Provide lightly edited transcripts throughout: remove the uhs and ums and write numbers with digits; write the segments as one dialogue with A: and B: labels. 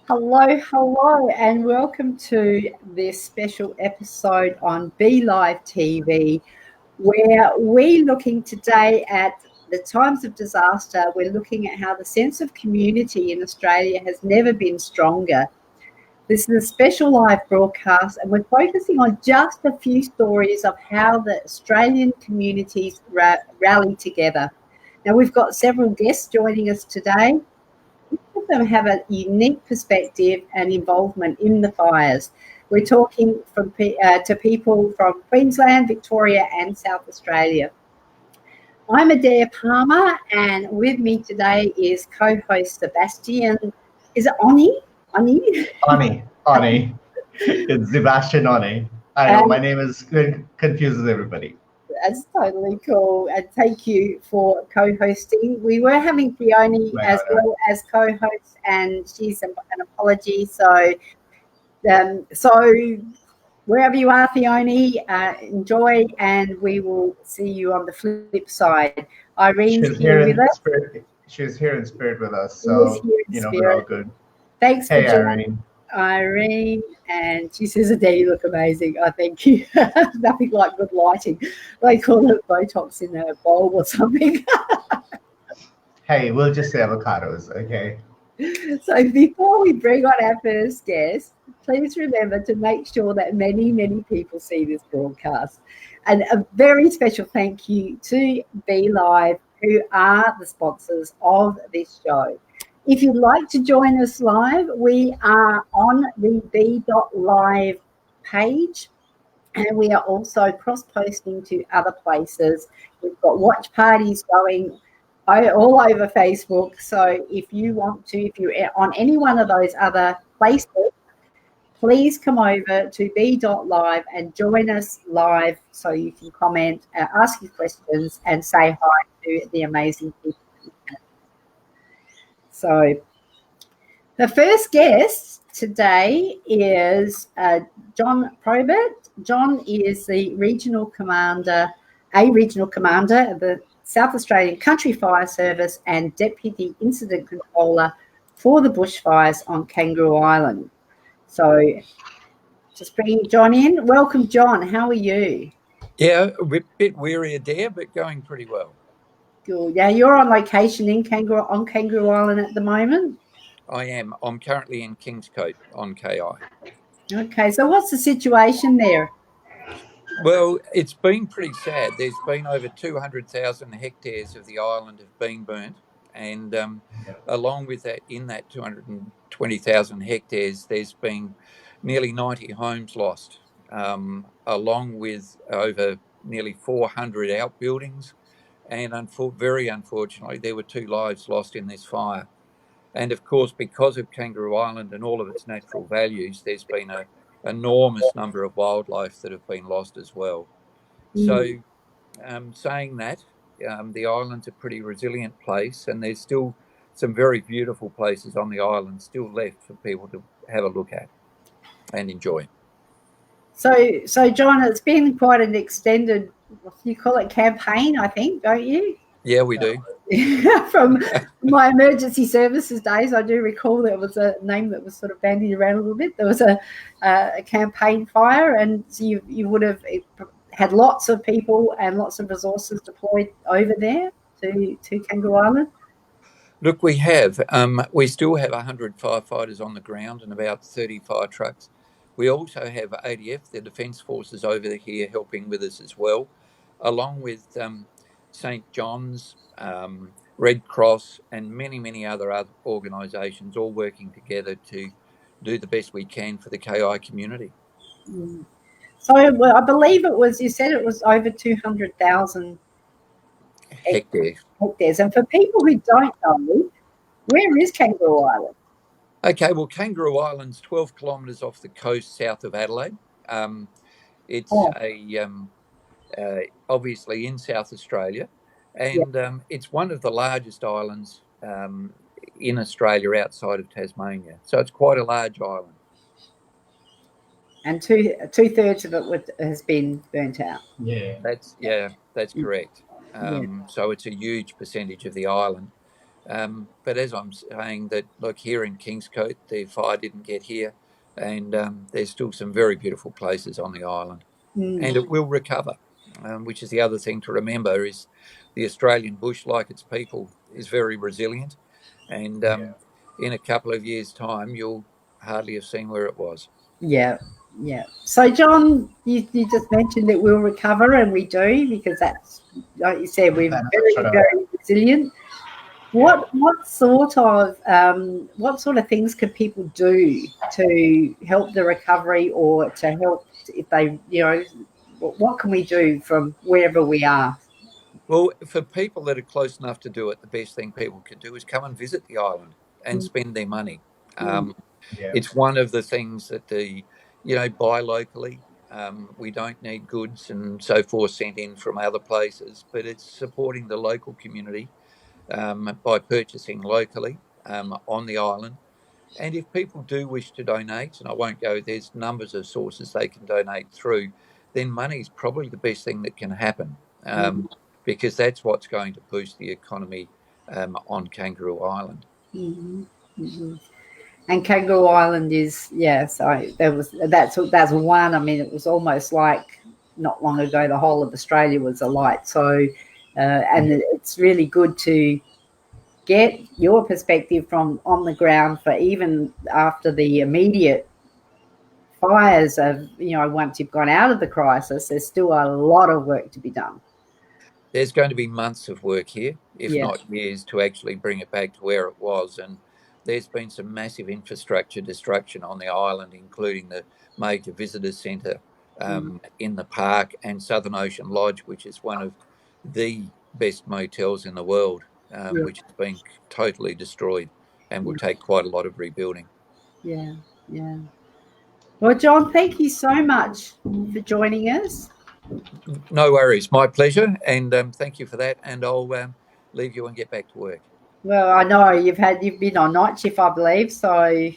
A: Hello, and welcome to this special episode on Be Live TV, where we're looking today at the times of disaster. We're looking at how the sense of community in Australia has never been stronger. This is a special live broadcast, and we're focusing on just a few stories of how the Australian communities rally together. Now, we've got several guests joining us today. Them have a unique perspective and involvement in the fires. We're talking to people from Queensland, Victoria and South Australia. I'm Adaire Palmer, and with me today is co-host Szebastian. Is it Onne?
B: Onne. It's Szebastian Onne. I know, my name confuses everybody.
A: That's totally cool, and thank you for co-hosting. We were having Theonie as well as co-host, and she's an apology. So wherever you are, Theonie, enjoy, and we will see you on the flip side. Irene's here with us.
B: She's here in spirit with us, so we're all good.
A: Thanks for
B: joining.
A: Irene, and she says, Adaire, you look amazing. I thank you. Nothing like good lighting. They call it Botox in a bowl or something.
B: Hey, we'll just say avocados, okay?
A: So before we bring on our first guest, please remember to make sure that many, many people see this broadcast. And a very special thank you to Be Live, who are the sponsors of this show. If you'd like to join us live, we are on the B.live page, and we are also cross-posting to other places. We've got watch parties going all over Facebook. So if you're on any one of those other places, please come over to B.live and join us live so you can comment, ask your questions, and say hi to the amazing people. So the first guest today is John Probert. John is the regional commander of the South Australian Country Fire Service and Deputy Incident Controller for the bushfires on Kangaroo Island. So just bringing John in. Welcome, John. How are you?
C: Yeah, a bit weary Adaire, but going pretty well.
A: Good. Yeah, you're on location in Kangaroo Island at the moment?
C: I am. I'm currently in Kingscote on KI.
A: Okay, so what's the situation there?
C: Well, it's been pretty sad. There's been over 200,000 hectares of the island have been burnt, and along with that, in that 220,000 hectares, there's been nearly 90 homes lost, along with over nearly 400 outbuildings. And very unfortunately, there were 2 lives lost in this fire. And of course, because of Kangaroo Island and all of its natural values, there's been an enormous number of wildlife that have been lost as well. So saying that, the island's a pretty resilient place, and there's still some very beautiful places on the island still left for people to have a look at and enjoy.
A: So John, it's been quite an extended, you call it campaign, I think, don't you?
C: Yeah, we do.
A: From my emergency services days, I do recall there was a name that was sort of bandied around a little bit. There was a campaign fire, and so you would have had lots of people and lots of resources deployed over there to Kangaroo Island.
C: Look, we have. We still have 100 firefighters on the ground and about 30 fire trucks. We also have ADF, the Defence Forces, over here helping with us as well, along with St. John's, Red Cross, and many other organisations, all working together to do the best we can for the KI community.
A: So I believe you said it was over 200,000 hectares. And for people who don't know, where is Kangaroo Island?
C: Okay, well, Kangaroo Island's 12 kilometres off the coast south of Adelaide. It's obviously in South Australia, and it's one of the largest islands in Australia outside of Tasmania. So it's quite a large island.
A: And two-thirds of it has been burnt out.
C: That's correct. So it's a huge percentage of the island. But as I'm saying, that look, here in Kingscote, the fire didn't get here, and there's still some very beautiful places on the island, and it will recover. Which is the other thing to remember is the Australian bush, like its people, is very resilient, and in a couple of years' time, you'll hardly have seen where it was.
A: Yeah. So, John, you just mentioned that we'll recover, and we do, because that's, like you said, we're very resilient. What sort of things can people do to help the recovery, or to help if they, what can we do from wherever we are?
C: Well, for people that are close enough to do it, the best thing people can do is come and visit the island and spend their money. It's one of the things that buy locally. We don't need goods and so forth sent in from other places, but it's supporting the local community by purchasing locally on the island. And if people do wish to donate, and I won't go, there's numbers of sources they can donate through, then money is probably the best thing that can happen, because that's what's going to boost the economy on Kangaroo Island.
A: And Kangaroo Island is, that's one. I mean, it was almost like not long ago the whole of Australia was alight. So, and it's really good to get your perspective from on the ground, for even after the immediate fires of, once you've gone out of the crisis, there's still a lot of work to be done.
C: There's going to be months of work here, if not years, to actually bring it back to where it was. And there's been some massive infrastructure destruction on the island, including the major visitor centre in the park, and Southern Ocean Lodge, which is one of the best motels in the world, which has been totally destroyed and will take quite a lot of rebuilding.
A: Yeah. Well, John, thank you so much for joining us.
C: No worries. My pleasure. And thank you for that. And I'll leave you and get back to work.
A: Well, I know you've been on night shift, I believe. So,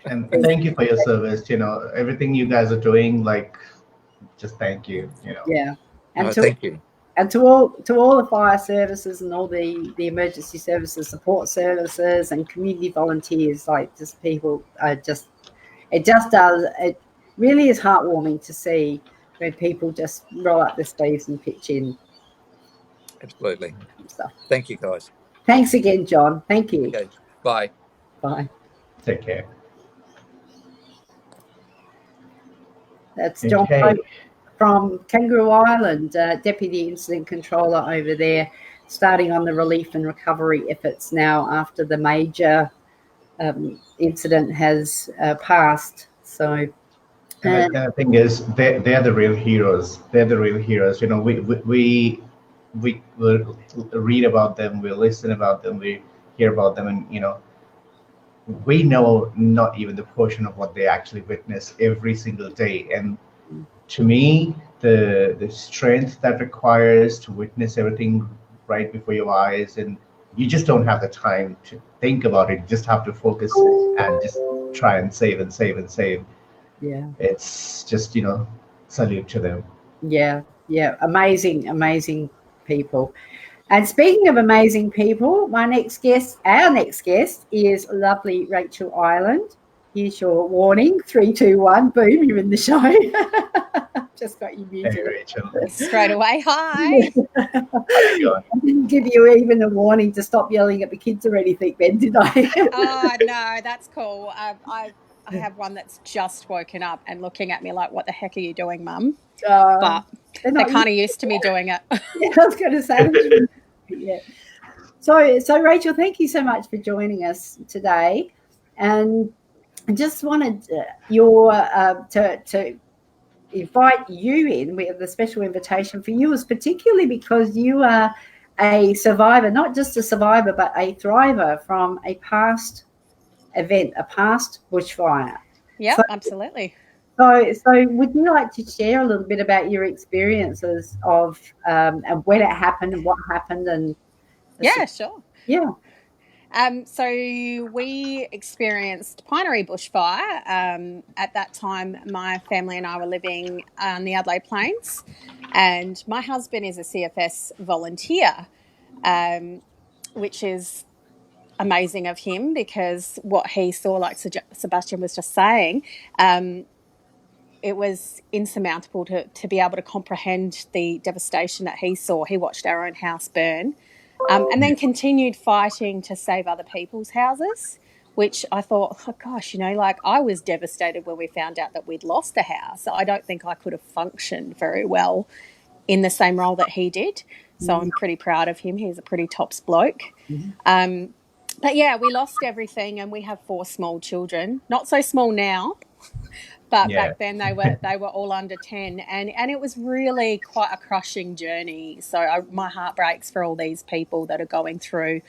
B: And thank you for your service. Everything you guys are doing, just thank you.
A: Yeah. And
C: thank you.
A: And to all the fire services and all the emergency services, support services, and community volunteers, people are it really is heartwarming to see when people just roll up their sleeves and pitch in.
C: Absolutely. Thank you, guys.
A: Thanks again, John. Thank you.
C: Okay. Bye.
A: Bye.
B: Take care.
A: That's John from Kangaroo Island, Deputy Incident Controller over there, starting on the relief and recovery efforts now after the major incident has passed. So,
B: and the thing is, they're the real heroes. They're the real heroes. We will read about them, we listen about them, we hear about them, and we know not even the portion of what they actually witness every single day. And to me, the strength that requires to witness everything right before your eyes, and you just don't have the time to think about it. You just have to focus and just try and save and save and save.
A: Yeah,
B: it's just salute to them.
A: Yeah, amazing people. And speaking of amazing people, our next guest is lovely Rachel Ireland. Here's your warning: 3, 2, 1, boom! You're in the show. Just got you muted.
B: Hey, Rachel.
D: Straight away, hi.
A: I didn't give you even a warning to stop yelling at the kids or anything, Ben, did I?
D: Oh no, that's cool. I have one that's just woken up and looking at me like, "What the heck are you doing, Mum?" But they're kind of used to me doing it.
A: Yeah, I was going to say. Yeah. So Rachel, thank you so much for joining us today, and I just wanted to invite you in. We have the special invitation for you, is particularly because you are a survivor, not just a survivor, but a thriver from a past event, a past bushfire.
D: Yeah, absolutely.
A: So would you like to share a little bit about your experiences of and when it happened and what happened? And
D: yeah, sure.
A: Yeah.
D: So we experienced Firie bushfire. At that time, my family and I were living on the Adelaide Plains, and my husband is a CFS volunteer. which is amazing of him, because what he saw, like Szebastian was just saying, it was insurmountable to be able to comprehend the devastation that he saw. He watched our own house burn, and then continued fighting to save other people's houses, which I thought, oh gosh, like I was devastated when we found out that we'd lost a house. I don't think I could have functioned very well in the same role that he did. So I'm pretty proud of him. He's a pretty tops bloke. But yeah, we lost everything, and we have 4 small children. Not so small now, but back then they were all under 10, and it was really quite a crushing journey. So my heart breaks for all these people that are going through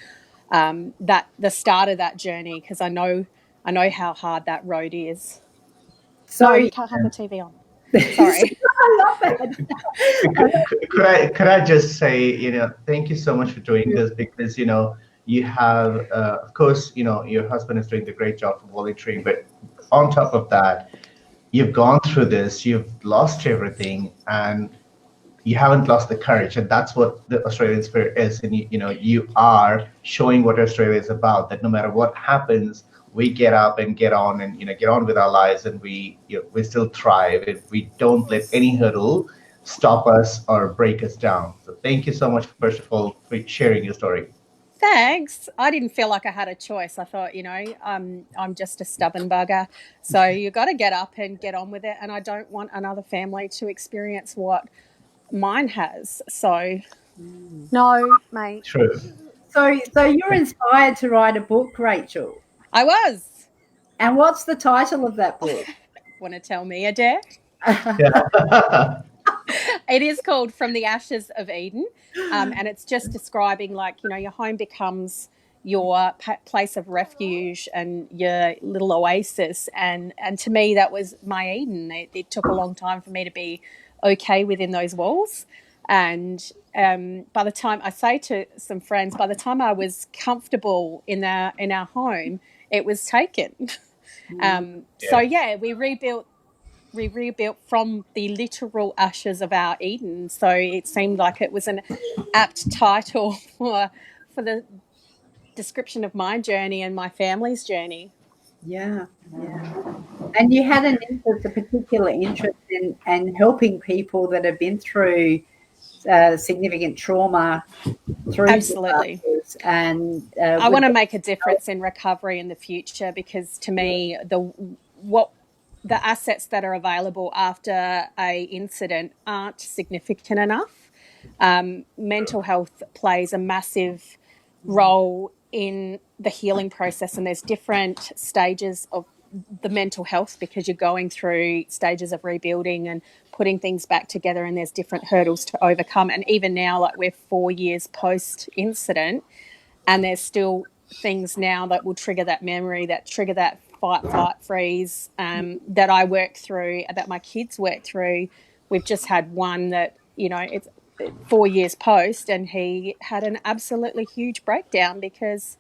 D: the start of that journey, because I know how hard that road is. So you can't have the TV on. Sorry.
A: I love it.
B: Could I just say, thank you so much for doing this, because you have, of course, your husband is doing the great job of volunteering, but on top of that, you've gone through this, you've lost everything, and you haven't lost the courage, and that's what the Australian spirit is. And you are showing what Australia is about, that no matter what happens, we get up and get on, and get on with our lives, and we still thrive, and we don't let any hurdle stop us or break us down. So thank you so much, first of all, for sharing your story.
D: Thanks. I didn't feel like I had a choice. I thought, I'm just a stubborn bugger. So you got to get up and get on with it. And I don't want another family to experience what mine has. So no, mate.
B: True.
A: So you're inspired to write a book, Rachel?
D: I was.
A: And what's the title of that book?
D: Want to tell me, Adaire?
B: Yeah.
D: It is called From the Ashes of Eden, and it's just describing, your home becomes your place of refuge and your little oasis, and to me that was my Eden. It took a long time for me to be okay within those walls, and by the time, I say to some friends, by the time I was comfortable in our home, it was taken. So yeah, we rebuilt from the literal ashes of our Eden. So it seemed like it was an apt title for the description of my journey and my family's journey.
A: Yeah. And you had a particular interest in helping people that have been through significant trauma.
D: Absolutely.
A: And
D: I want to make a difference in recovery in the future, because to me, the assets that are available after a incident aren't significant enough. Mental health plays a massive role in the healing process, and there's different stages of the mental health, because you're going through stages of rebuilding and putting things back together, and there's different hurdles to overcome. And even now, we're 4 years post-incident, and there's still things now that will trigger that memory, that trigger that fight, flight, freeze, that I work through, that my kids work through. We've just had one that, it's 4 years post, and he had an absolutely huge breakdown because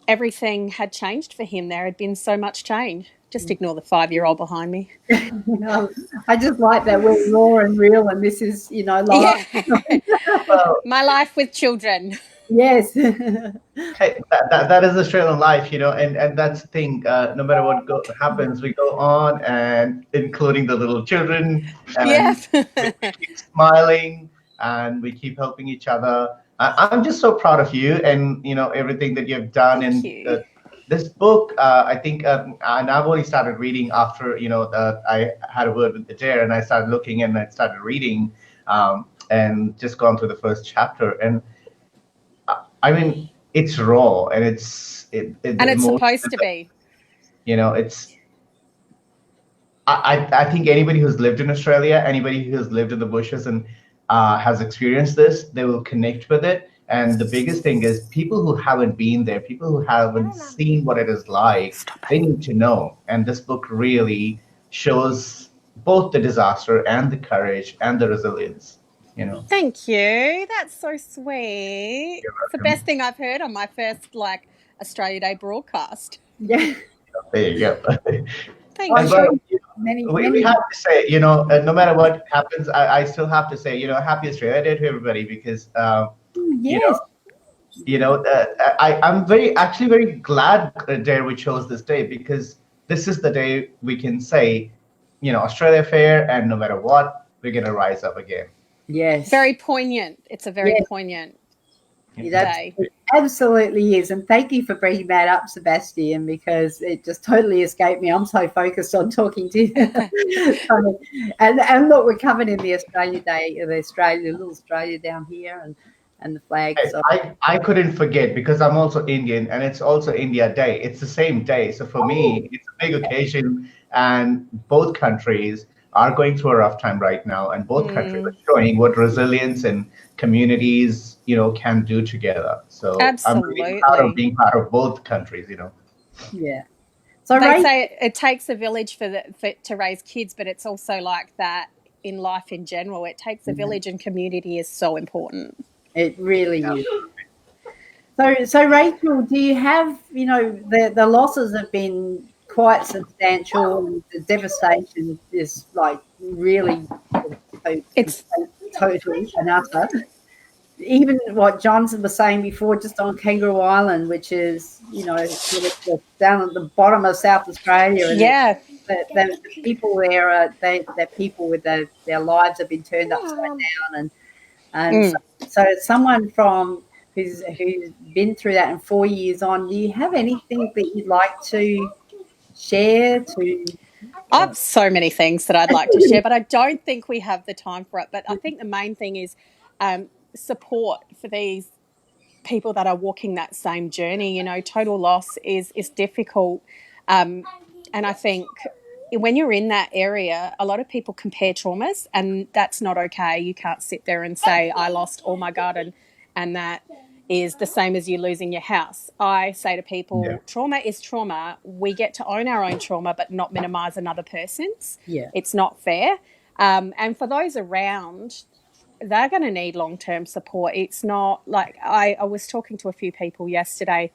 D: everything had changed for him. There had been so much change. Just ignore the 5-year-old behind me.
A: I just like that we're raw and real, and this is, life.
D: Yeah. My life with children.
A: Yes.
B: Hey, that is Australian life, and that's the thing. No matter what happens, we go on, and including the little children, and we keep smiling, and we keep helping each other. I'm just so proud of you, and everything that you've done.
D: Thank
B: and
D: you.
B: This book, I think, and I've only started reading after I had a word with Adaire, and I started looking and I started reading, and just gone through the first chapter, and I mean, it's raw, and it's
D: supposed to be.
B: It's. I think anybody who's lived in Australia, anybody who's lived in the bushes and has experienced this, they will connect with it. And the biggest thing is, people who haven't been there, people who haven't seen what it is like, they need to know. And this book really shows both the disaster and the courage and the resilience.
D: Thank you. That's so sweet. It's the best thing I've heard on my first Australia Day broadcast.
A: Yeah.
B: There you go.
D: Thank you.
B: We have to say, no matter what happens, I still have to say, happy Australia Day to everybody, because
A: yes.
B: You know, I'm actually very glad, Adaire, we chose this day, because this is the day we can say, you know, Australia Fair, and no matter what, we're going to rise up again.
A: Yes.
D: Very poignant. It's a very poignant day.
A: It absolutely is. And thank you for bringing that up, Szebastian, because it just totally escaped me. I'm so focused on talking to you. and look, we're covered in the Australia Day, little Australia down here, and the flag. So
B: I couldn't forget, because I'm also Indian, and it's also India Day. It's the same day. So for me, it's a big occasion, and both countries are going through a rough time right now, and both countries are showing what resilience and communities, you know, can do together. So I'm really proud of being part of both countries, you know.
A: Yeah. So
D: they say it takes a village to raise kids, but it's also like that in life in general. It takes a village, and community is so important.
A: It really is. So Rachel, do you have, you know, the losses have been quite substantial, and the devastation is like really it's total and utter. Even what Johnson was saying before, just on Kangaroo Island, which is, you know, down at the bottom of South Australia, and the people there they're people with their lives have been turned upside down, and so someone who's been through that, and 4 years on, do you have anything that you'd like to share?
D: I have so many things that I'd like to share, but I don't think we have the time for it. But I think the main thing is support for these people that are walking that same journey. You know, total loss is difficult, and I think when you're in that area, a lot of people compare traumas, and that's not okay. You can't sit there and say, I lost all my garden, and that is the same as you losing your house. I say to people, trauma is trauma. We get to own our own trauma, but not minimize another person's. It's not fair. And for those around, they're going to need long-term support. It's not like I was talking to a few people yesterday,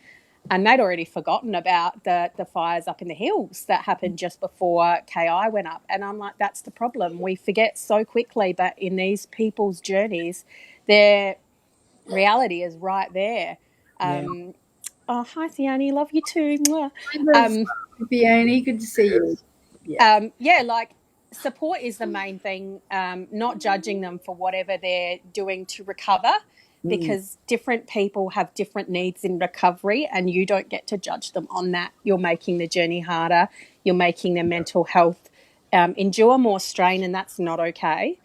D: and they'd already forgotten about the fires up in the hills that happened just before KI went up. And I'm like, that's the problem. We forget so quickly, but in these people's journeys, their reality is right there. Oh, hi, Theonie. Love you too.
A: Theonie, good to see you.
D: Like support is the main thing, not judging them for whatever they're doing to recover, because different people have different needs in recovery, and you don't get to judge them on that. You're making the journey harder. You're making their mental health endure more strain, and that's not okay.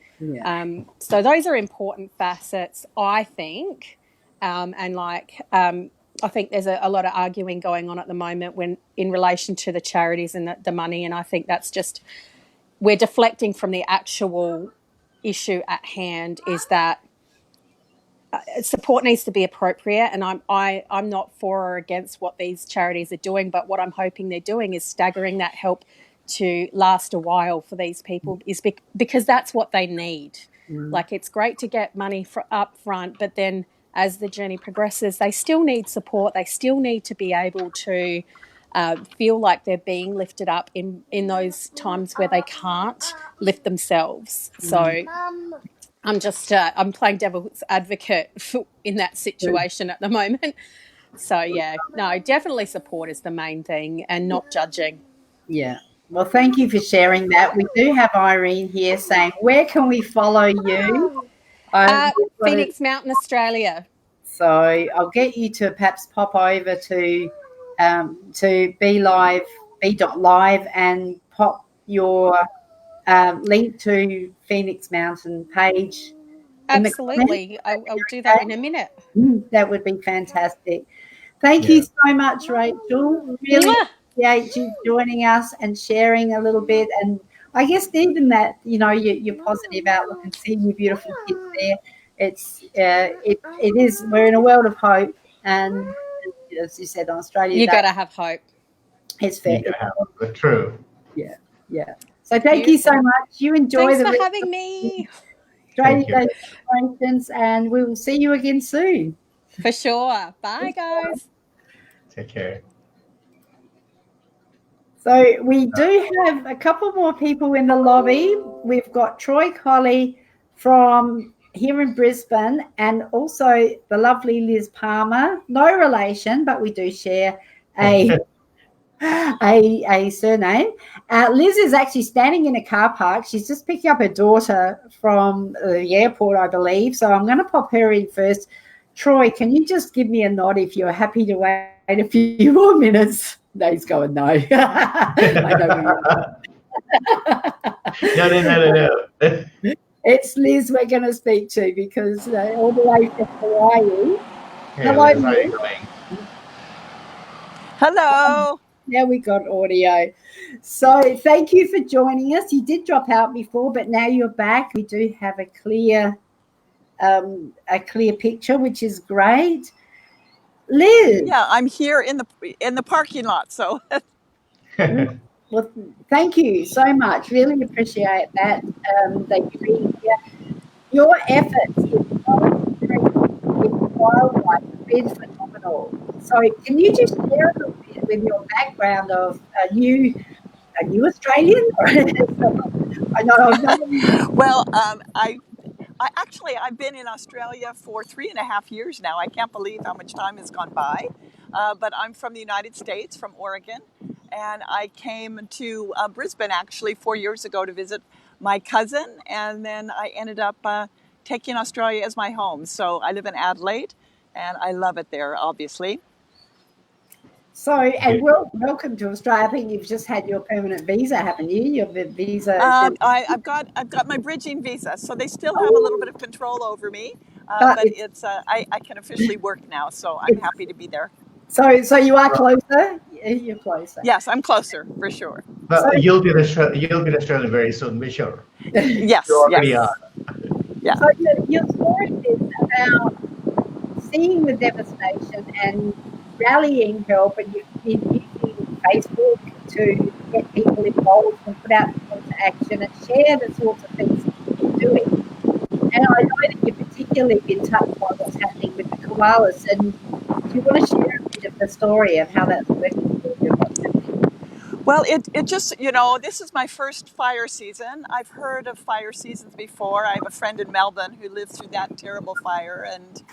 D: So those are important facets, I think. I think there's a lot of arguing going on at the moment when in relation to the charities and the money, and I think that's just we're deflecting from the actual issue at hand, is that support needs to be appropriate, and I'm not for or against what these charities are doing, but what I'm hoping they're doing is staggering that help to last a while for these people, is because that's what they need. Like, it's great to get money up front, but then as the journey progresses, they still need support. They still need to be able to feel like they're being lifted up in those times where they can't lift themselves. So I'm just I'm playing devil's advocate in that situation at the moment. So definitely support is the main thing, and not judging.
A: Well, thank you for sharing that. We do have Irene here saying, where can we follow you?
D: Phoenix Mountain, Australia.
A: So I'll get you to perhaps pop over to be.live and pop your link to Phoenix Mountain page.
D: Absolutely. I'll do that in a minute.
A: That would be fantastic. Thank you so much, Rachel. Really appreciate you joining us and sharing a little bit. And I guess even that, you know, your positive outlook and seeing your beautiful kids there. It is. We're in a world of hope, and as you said on Australia,
D: you got to have hope.
A: It's fair.
B: True.
A: Yeah. So thank you so much. You enjoy.
D: Thanks for having me.
A: Australia Day celebrations, and we will see you again soon.
D: For sure. Bye, guys.
B: Take care.
A: So we do have a couple more people in the lobby. We've got Troy Colley from here in Brisbane, and also the lovely Liz Palmer, no relation, but we do share a surname. Liz is actually standing in a car park. She's just picking up her daughter from the airport, I believe. So I'm going to pop her in first. Troy, can you just give me a nod if you're happy to wait a few more minutes? No, he's going, no. I know.
B: No.
A: It's Liz we're going to speak to because all the way from Hawaii.
B: Hey,
A: Hello,
B: Liz, how are you
A: Liz.
B: going?
E: Hello.
A: Now we got audio. So thank you for joining us. You did drop out before, but now you're back. We do have a clear picture, which is great. Liz.
E: Yeah, I'm here in the parking lot. So.
A: Well, thank you so much. Really appreciate that you're being here. Your efforts in with wildlife have been phenomenal. So can you just share a little bit with your background of a new Australian? I know.
E: Well, I've been in Australia for 3.5 years now. I can't believe how much time has gone by. But I'm from the United States, from Oregon, and I came to Brisbane actually 4 years ago to visit my cousin, and then I ended up taking Australia as my home. So I live in Adelaide, and I love it there, obviously.
A: So, and welcome to Australia. I think you've just had your permanent visa, haven't you? Your visa.
E: I've got my bridging visa, so they still have a little bit of control over me. But it's I can officially work now, so I'm happy to be there.
A: So you are closer. You're closer.
E: Yes, I'm closer for sure.
B: But so, you'll be Australian very soon, be sure.
E: Yes,
B: you already are.
E: Yeah.
A: So your story is about seeing the devastation and rallying help, and you've been using Facebook to get people involved and put out calls to action and share the sorts of things you're doing. And I know that you've particularly been touched by what's happening with the koalas. And do you want to share a bit of the story of how that's working for you?
E: Well, it just, this is my first fire season. I've heard of fire seasons before. I have a friend in Melbourne who lived through that terrible fire. And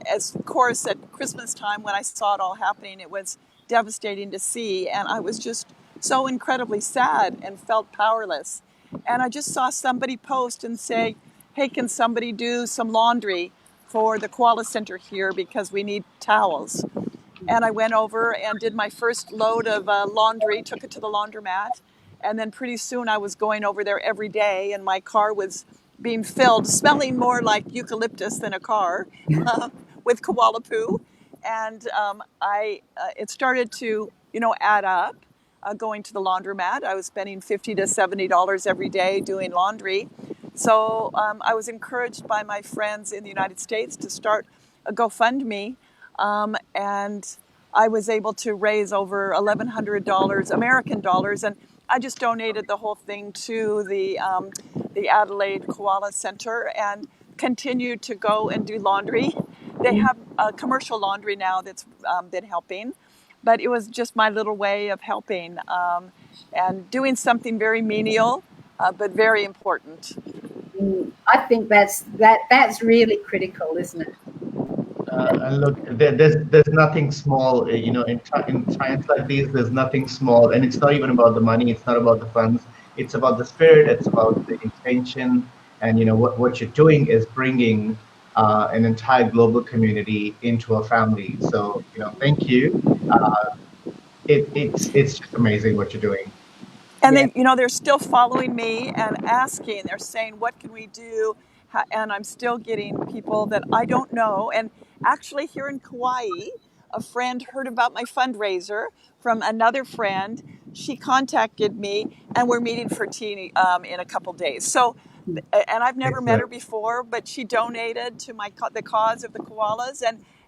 E: as of course, at Christmas time, when I saw it all happening, it was devastating to see. And I was just so incredibly sad and felt powerless. And I just saw somebody post and say, hey, can somebody do some laundry for the koala center here because we need towels? And I went over and did my first load of laundry, took it to the laundromat. And then pretty soon I was going over there every day, and my car was being filled, smelling more like eucalyptus than a car, with koala poo. And it started to, add up, going to the laundromat. I was spending $50 to $70 every day doing laundry. So I was encouraged by my friends in the United States to start a GoFundMe. And I was able to raise over $1,100 American dollars, and I just donated the whole thing to the Adelaide Koala Center and continued to go and do laundry. They have commercial laundry now that's been helping, but it was just my little way of helping and doing something very menial, but very important.
A: I think that's really critical, isn't it?
B: And look, there's nothing small, in times like these, there's nothing small, and it's not even about the money, it's not about the funds, it's about the spirit, it's about the intention, and what you're doing is bringing an entire global community into a family. So thank you. It's just amazing what you're doing.
E: And they're still following me and asking. They're saying, "What can we do?" And I'm still getting people that I don't know. And actually, here in Kauai, a friend heard about my fundraiser from another friend. She contacted me, and we're meeting for tea in a couple days. So, and I've never met her before, but she donated to the cause of the koalas.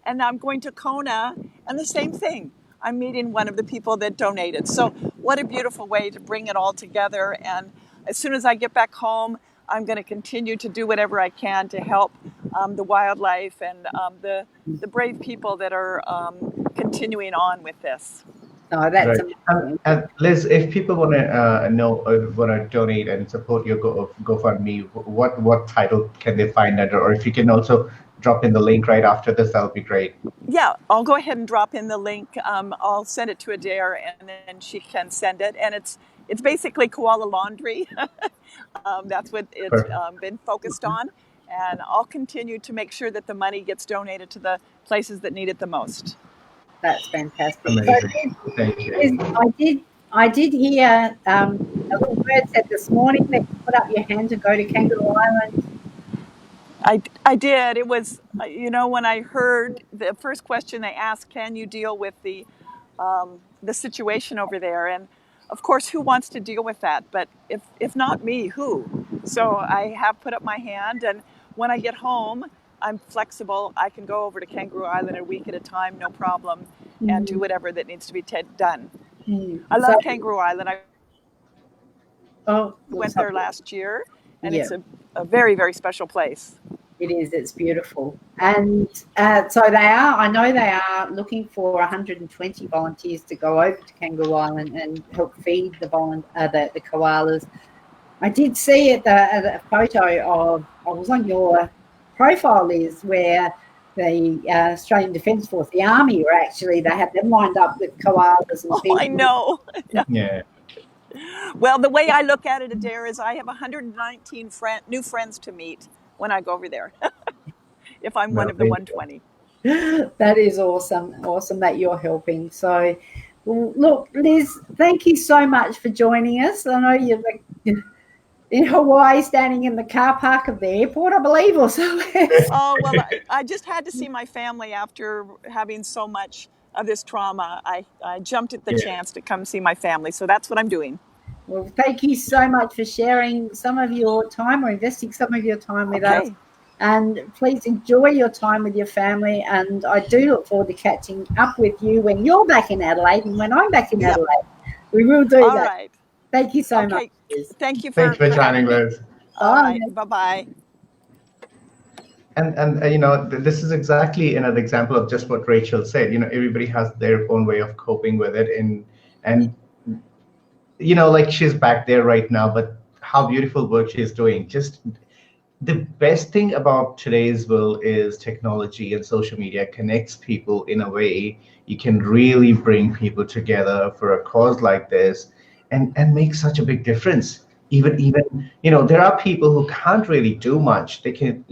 E: And now I'm going to Kona, and the same thing. I'm meeting one of the people that donated. So what a beautiful way to bring it all together. And as soon as I get back home, I'm going to continue to do whatever I can to help the wildlife and the brave people that are continuing on with this.
A: No, that's
B: Right.
A: amazing.
B: And Liz, if people want to donate and support your GoFundMe, what title can they find under? Or if you can also drop in the link right after this, that would be great.
E: Yeah, I'll go ahead and drop in the link. I'll send it to Adaire, and then she can send it. And it's basically koala laundry. That's what it's been focused on. And I'll continue to make sure that the money gets donated to the places that need it the most.
A: That's fantastic.
B: Amazing. Thank you.
A: I did hear a little bird said this morning that you put up your hand to go to Kangaroo Island.
E: I did. It was, when I heard the first question they asked, can you deal with the situation over there? And of course, who wants to deal with that? But if not me, who? So I have put up my hand, and when I get home, I'm flexible. I can go over to Kangaroo Island a week at a time, no problem, and do whatever that needs to be done. I love Kangaroo Island. I went there last year, and it's a very, very special place.
A: It is. It's beautiful. And so I know they are looking for 120 volunteers to go over to Kangaroo Island and help feed the koalas. I did see the photo of, I was on your profile, Liz, where the Australian Defence Force, the Army, they had them lined up with koalas. And
E: I know.
B: Yeah.
E: Well, the way I look at it, Adaire, is I have 119 new friends to meet when I go over there, if I'm one of the 120.
A: That is awesome. Awesome that you're helping. So, look, Liz, thank you so much for joining us. I know you're in Hawaii, standing in the car park of the airport, I believe, or somewhere.
E: Oh, well, I just had to see my family after having so much of this trauma. I jumped at the chance to come see my family. So that's what I'm doing.
A: Well, thank you so much for sharing some of your time or investing some of your time with us. And please enjoy your time with your family. And I do look forward to catching up with you when you're back in Adelaide and when I'm back in Adelaide. We will do that.
E: All right.
A: Thank you so much.
E: Thank you for
B: joining, Liz.
E: All right. Bye-bye.
B: And this is exactly another example of just what Rachel said. Everybody has their own way of coping with it, and like she's back there right now, but how beautiful work she's doing. Just the best thing about today's world is technology and social media connects people in a way you can really bring people together for a cause like this and make such a big difference. Even there are people who can't really do much. They can,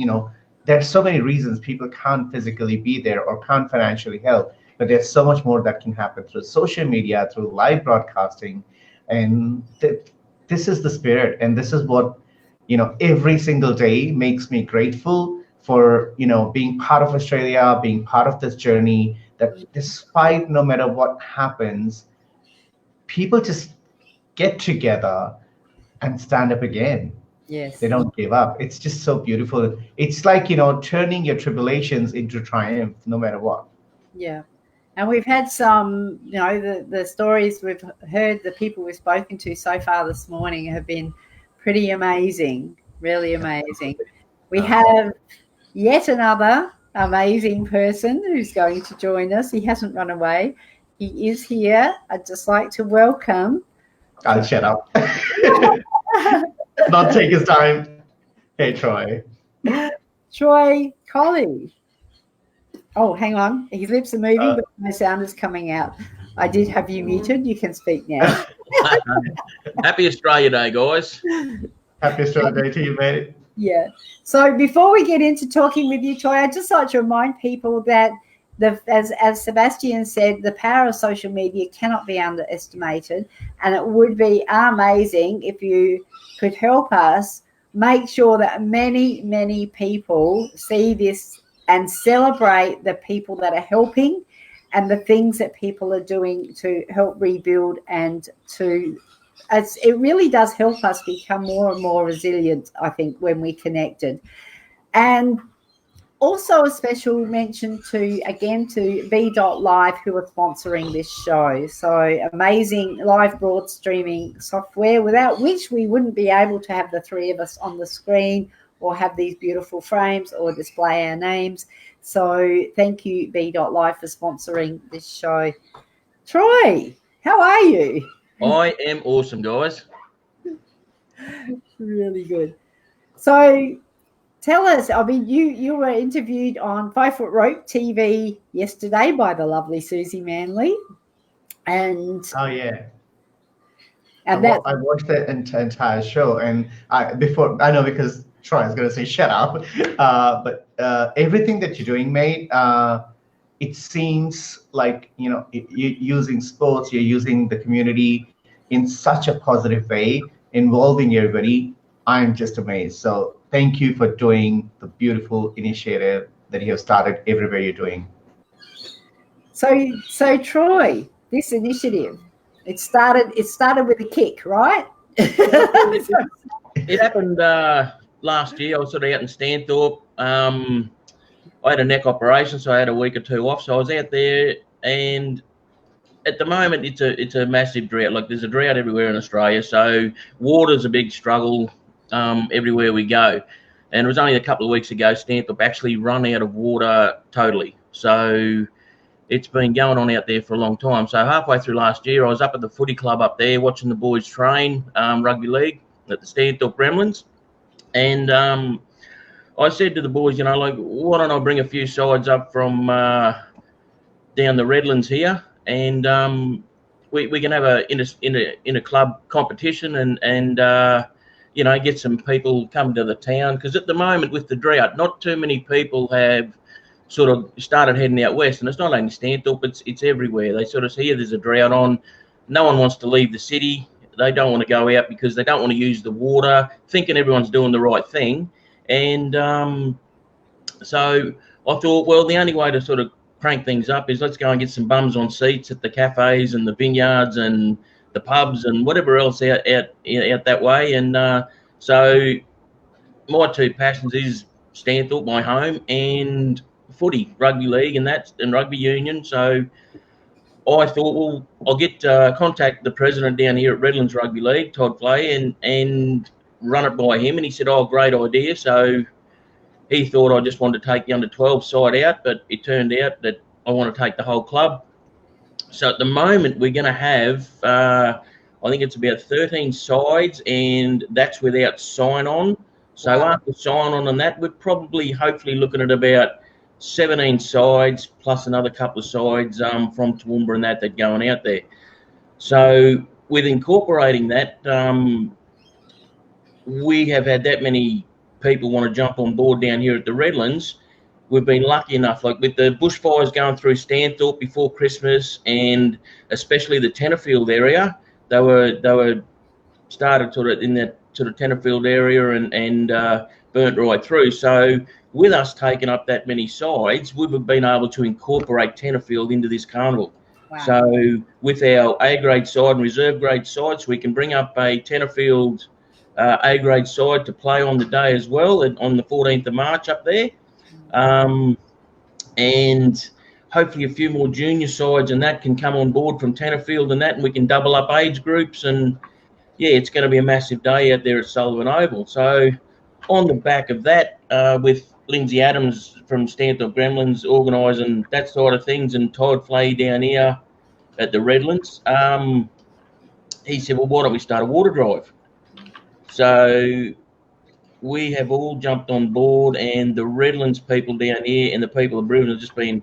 B: there's so many reasons people can't physically be there or can't financially help, but there's so much more that can happen through social media, through live broadcasting. And this is the spirit, and this is what every single day makes me grateful for being part of Australia, being part of this journey, that despite no matter what happens, people just get together and stand up again.
A: Yes,
B: they don't give up. It's just so beautiful. It's like turning your tribulations into triumph no matter what.
A: Yeah. And we've had some, the stories we've heard, the people we've spoken to so far this morning have been pretty amazing, really amazing. We have yet another amazing person who's going to join us. He hasn't run away. He is here. I'd just like to welcome.
B: I'll shut up. Not take his time. Hey, Troy.
A: Troy Colley. Oh, hang on. His lips are moving, but no sound is coming out. I did have you muted. You can speak now.
F: Happy Australia Day, guys.
B: Happy Australia Day to you, mate.
A: Yeah. So before we get into talking with you, Troy, I'd just like to remind people that as Szebastian said, the power of social media cannot be underestimated, and it would be amazing if you could help us make sure that many, many people see this and celebrate the people that are helping and the things that people are doing to help rebuild and it really does help us become more and more resilient, I think, when we're connected. And also a special mention to B.Live, who are sponsoring this show. So amazing live broad streaming software, without which we wouldn't be able to have the three of us on the screen or have these beautiful frames or display our names. So thank you, B.Live, for sponsoring this show. Troy, How are you?
F: I am awesome, guys.
A: Really good. So tell us, I mean, you were interviewed on 5 Foot Rope TV yesterday by the lovely Susie Manley. And
B: Oh yeah.
A: and that
B: I watched the entire show, and I know because Troy is going to say shut up, but everything that you're doing, mate, it seems like you're using sports, you're using the community in such a positive way, involving everybody. I'm just amazed. So thank you for doing the beautiful initiative that you have started everywhere you're doing.
A: So Troy, this initiative, it started with a kick, right?
F: It happened last year. I was sort of out in Stanthorpe. I had a neck operation, so I had a week or two off. So I was out there, and at the moment it's a massive drought. Like, there's a drought everywhere in Australia, so water's a big struggle everywhere we go. And it was only a couple of weeks ago Stanthorpe actually run out of water totally. So it's been going on out there for a long time. So halfway through last year, I was up at the footy club up there watching the boys train rugby league at the Stanthorpe Gremlins, and I said to the boys, like, why don't I bring a few sides up from down the Redlands here, and we can have a in a club competition and get some people come to the town, because at the moment with the drought, not too many people have sort of started heading out west, and it's not only Stanthorpe, it's everywhere. They sort of hear there's a drought on, no one wants to leave the city, they don't want to go out because they don't want to use the water, thinking everyone's doing the right thing. And so I thought, well, the only way to sort of crank things up is let's go and get some bums on seats at the cafes and the vineyards and the pubs and whatever else out that way. And so my two passions is Stanthorpe, my home, and footy, rugby league, and rugby union. So I thought, well, I'll get contact the president down here at Redlands Rugby League, Todd Flay, and run it by him. And he said, oh, great idea. So he thought I just wanted to take the under-12 side out, but it turned out that I want to take the whole club. So at the moment, we're going to have, I think it's about 13 sides, and that's without sign-on. So after sign-on and that, we're probably hopefully looking at about 17 sides plus another couple of sides from Toowoomba and that going out there. So with incorporating that, we have had that many people want to jump on board down here at the Redlands. We've been lucky enough, like with the bushfires going through Stanthorpe before Christmas, and especially the Tenterfield area, they were started sort of in that sort of Tenterfield area and burnt right through. So with us taking up that many sides, we've been able to incorporate Tenterfield into this carnival. Wow. So with our A-grade side and reserve grade sides, we can bring up a Tenterfield A-grade side to play on the day as well, on the 14th of March up there. And hopefully a few more junior sides and that can come on board from Tenterfield and that, and we can double up age groups. And yeah, it's going to be a massive day out there at Sullivan Oval. So on the back of that, with Lindsay Adams from Stanthorpe Gremlins organising that side of things, and Todd Flay down here at the Redlands, he said, well, why don't we start a water drive? So we have all jumped on board, and the Redlands people down here and the people of Brisbane have just been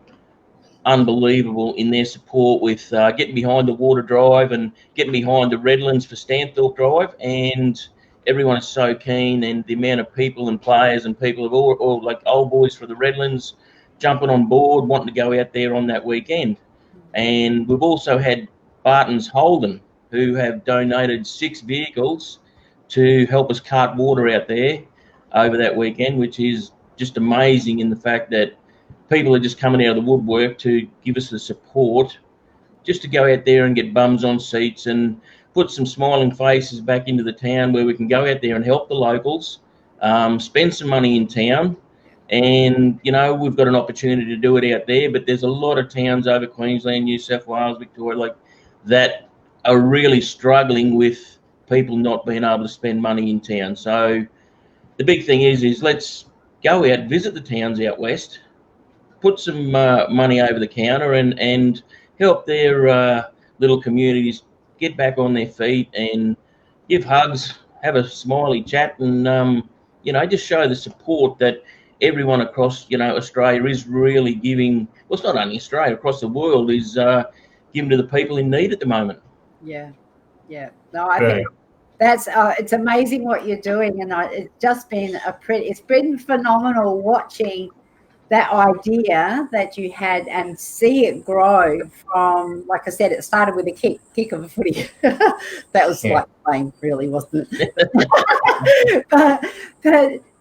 F: unbelievable in their support with getting behind the water drive and getting behind the Redlands for Stanthorpe Drive. And everyone is so keen, and the amount of people and players and people of all like old boys for the Redlands jumping on board, wanting to go out there on that weekend. And we've also had Barton's Holden, who have donated 6 vehicles to help us cart water out there over that weekend, which is just amazing in the fact that people are just coming out of the woodwork to give us the support just to go out there and get bums on seats and put some smiling faces back into the town where we can go out there and help the locals, spend some money in town. And, we've got an opportunity to do it out there, but there's a lot of towns over Queensland, New South Wales, Victoria, like that are really struggling with people not being able to spend money in town. So the big thing is let's go out, visit the towns out west, put some money over the counter and help their little communities get back on their feet and give hugs, have a smiley chat, and just show the support that everyone across Australia is really giving. Well, it's not only Australia, across the world is giving to the people in need at the moment.
A: Yeah. No, I think that's it's amazing what you're doing, and it's just been it's been phenomenal watching that idea that you had and see it grow from, like I said, it started with a kick of a footy. That was like playing, really, wasn't it? but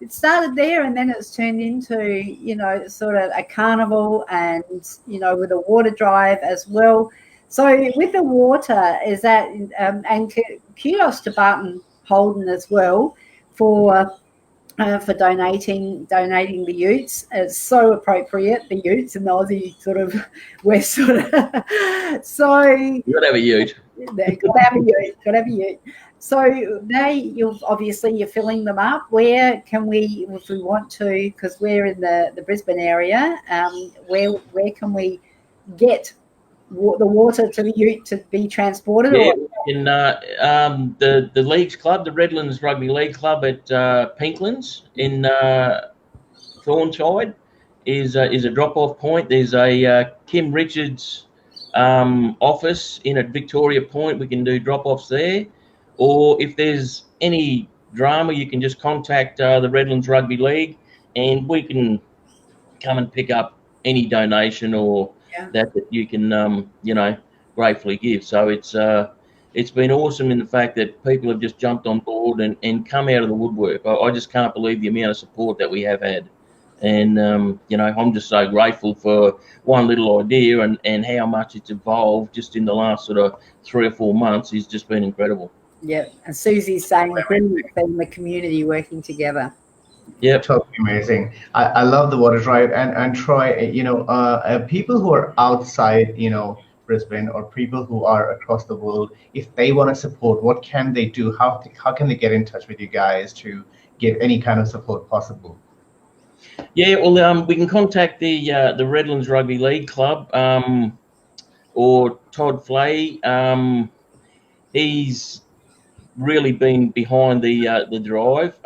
A: it started there, and then it's turned into, sort of a carnival, and, with a water drive as well. So with the water, is that, and kudos to Barton Holden as well for donating the utes. It's so appropriate, the utes and the Aussie we're so
F: you gotta have a ute.
A: Gotta have a ute. So you're filling them up. Where can we, if we want to, because we're in the Brisbane area, where can we get the water to the ute to be transported?
F: In the Leagues Club, the Redlands Rugby League Club at Pinklands in Thornside is a drop-off point. There's a Kim Richards office in at Victoria Point. We can do drop-offs there. Or if there's any drama, you can just contact the Redlands Rugby League, and we can come and pick up any donation or that you can, gratefully give. So it's been awesome in the fact that people have just jumped on board and come out of the woodwork. I just can't believe the amount of support that we have had. And, I'm just so grateful for one little idea and how much it's evolved just in the last sort of 3 or 4 months. It's just been incredible.
A: Yeah, and Susie's saying the community working together.
F: Yeah,
B: totally amazing. I love the water drive, and Troy, people who are outside, Brisbane, or people who are across the world, if they want to support, what can they do? How can they get in touch with you guys to give any kind of support possible?
F: Yeah, well, we can contact the Redlands Rugby League Club or Todd Flay. He's really been behind the drive.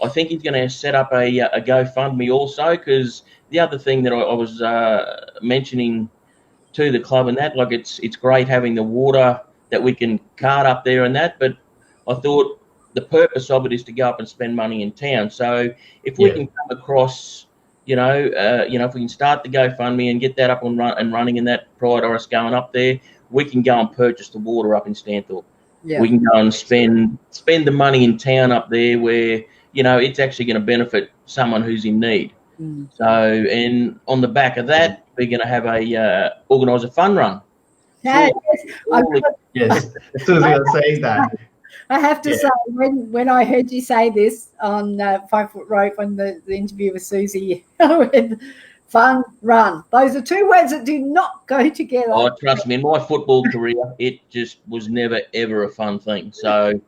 F: I think he's going to set up a GoFundMe also, because the other thing that I was mentioning to the club and that, like, it's great having the water that we can cart up there and that, but I thought the purpose of it is to go up and spend money in town. So if we can come across, if we can start the GoFundMe and get that up and running and that prior to us going up there, we can go and purchase the water up in Stanthorpe. Yeah. We can go and spend the money in town up there where, it's actually going to benefit someone who's in need. Mm. So, and on the back of that, we're going to have organise a fun run.
A: Yes,
B: yes. As soon as I was saying that,
A: I have to say, when I heard you say this on 5 Foot Rope on the interview with Susie, fun run. Those are two words that do not go together.
F: Oh, trust me, in my football career, it just was never, ever a fun thing. So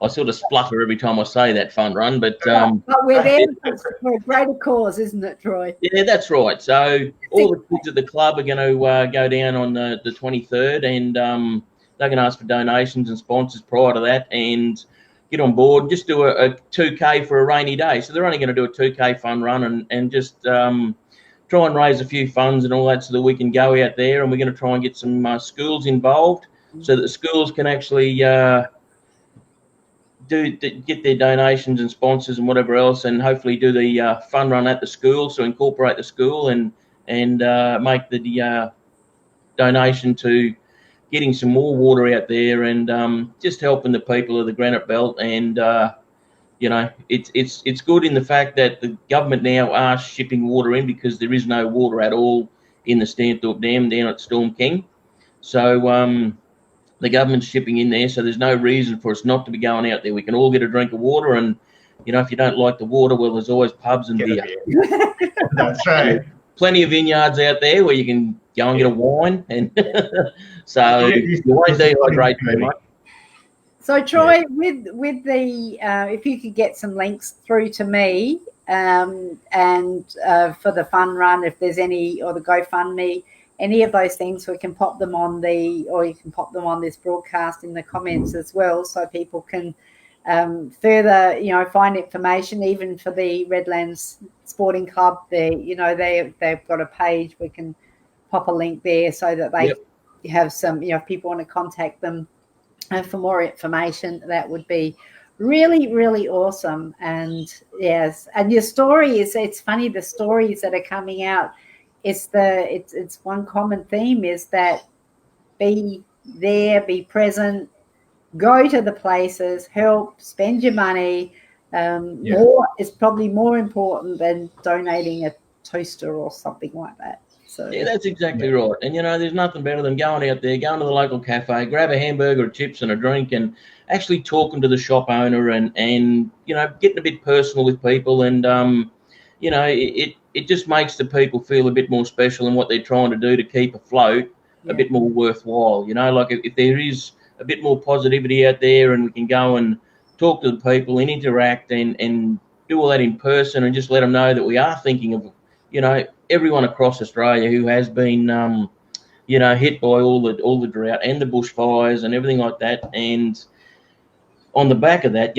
F: I sort of splutter every time I say that, fun run. But
A: we're there for a greater cause, isn't it, Troy?
F: Yeah, that's right. So all the kids at the club are going to go down on the 23rd, and they're going to ask for donations and sponsors prior to that, and get on board, just do a 2K for a rainy day. So they're only going to do a 2K fun run and just try and raise a few funds and all that so that we can go out there, and we're going to try and get some schools involved so that the schools can actually get their donations and sponsors and whatever else, and hopefully do the fun run at the school, so incorporate the school and make the donation to getting some more water out there, and just helping the people of the Granite Belt. And it's good in the fact that the government now are shipping water in, because there is no water at all in the Stanthorpe Dam down at Storm King. So the government's shipping in there, so there's no reason for us not to be going out there. We can all get a drink of water, and if you don't like the water, well, there's always pubs and beer.
B: That's right.
F: Plenty of vineyards out there where you can go and get a wine, and so you won't dehydrate too much.
A: So Troy, with the if you could get some links through to me, and for the fun run, if there's any, or the GoFundMe, any of those things, we can pop them on you can pop them on this broadcast in the comments as well, so people can further, find information. Even for the Redlands Sporting Club, they've got a page. We can pop a link there so that they have some, if people want to contact them for more information, that would be really, really awesome. And yes, and your story it's funny, the stories that are coming out, it's one common theme is that be there, be present, go to the places, help, spend your money. More is probably more important than donating a toaster or something like that. So
F: yeah, that's exactly right. And there's nothing better than going out there, going to the local cafe, grab a hamburger, chips, and a drink, and actually talking to the shop owner and getting a bit personal with people. And it just makes the people feel a bit more special in what they're trying to do to keep afloat, a bit more worthwhile. Like if there is a bit more positivity out there, and we can go and talk to the people and interact and do all that in person, and just let them know that we are thinking of everyone across Australia who has been hit by all the drought and the bushfires and everything like that. And on the back of that,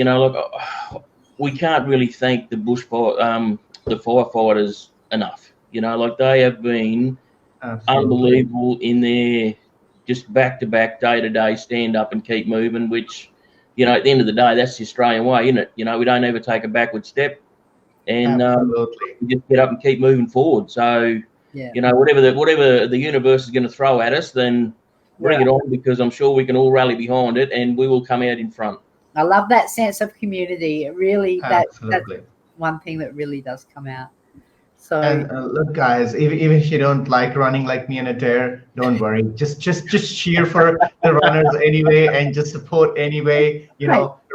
F: we can't really thank the bushfire the firefighters enough. They have been unbelievable in their just back-to-back, day-to-day, stand up and keep moving, which, at the end of the day, that's the Australian way, isn't it? We don't ever take a backward step, and we just get up and keep moving forward. So, whatever the universe is going to throw at us, then bring it on, because I'm sure we can all rally behind it, and we will come out in front.
A: I love that sense of community. It really, that's one thing that really does come out. So,
B: and look, guys, even if you don't like running like me and Adaire, don't worry. Just cheer for the runners anyway, and just support anyway.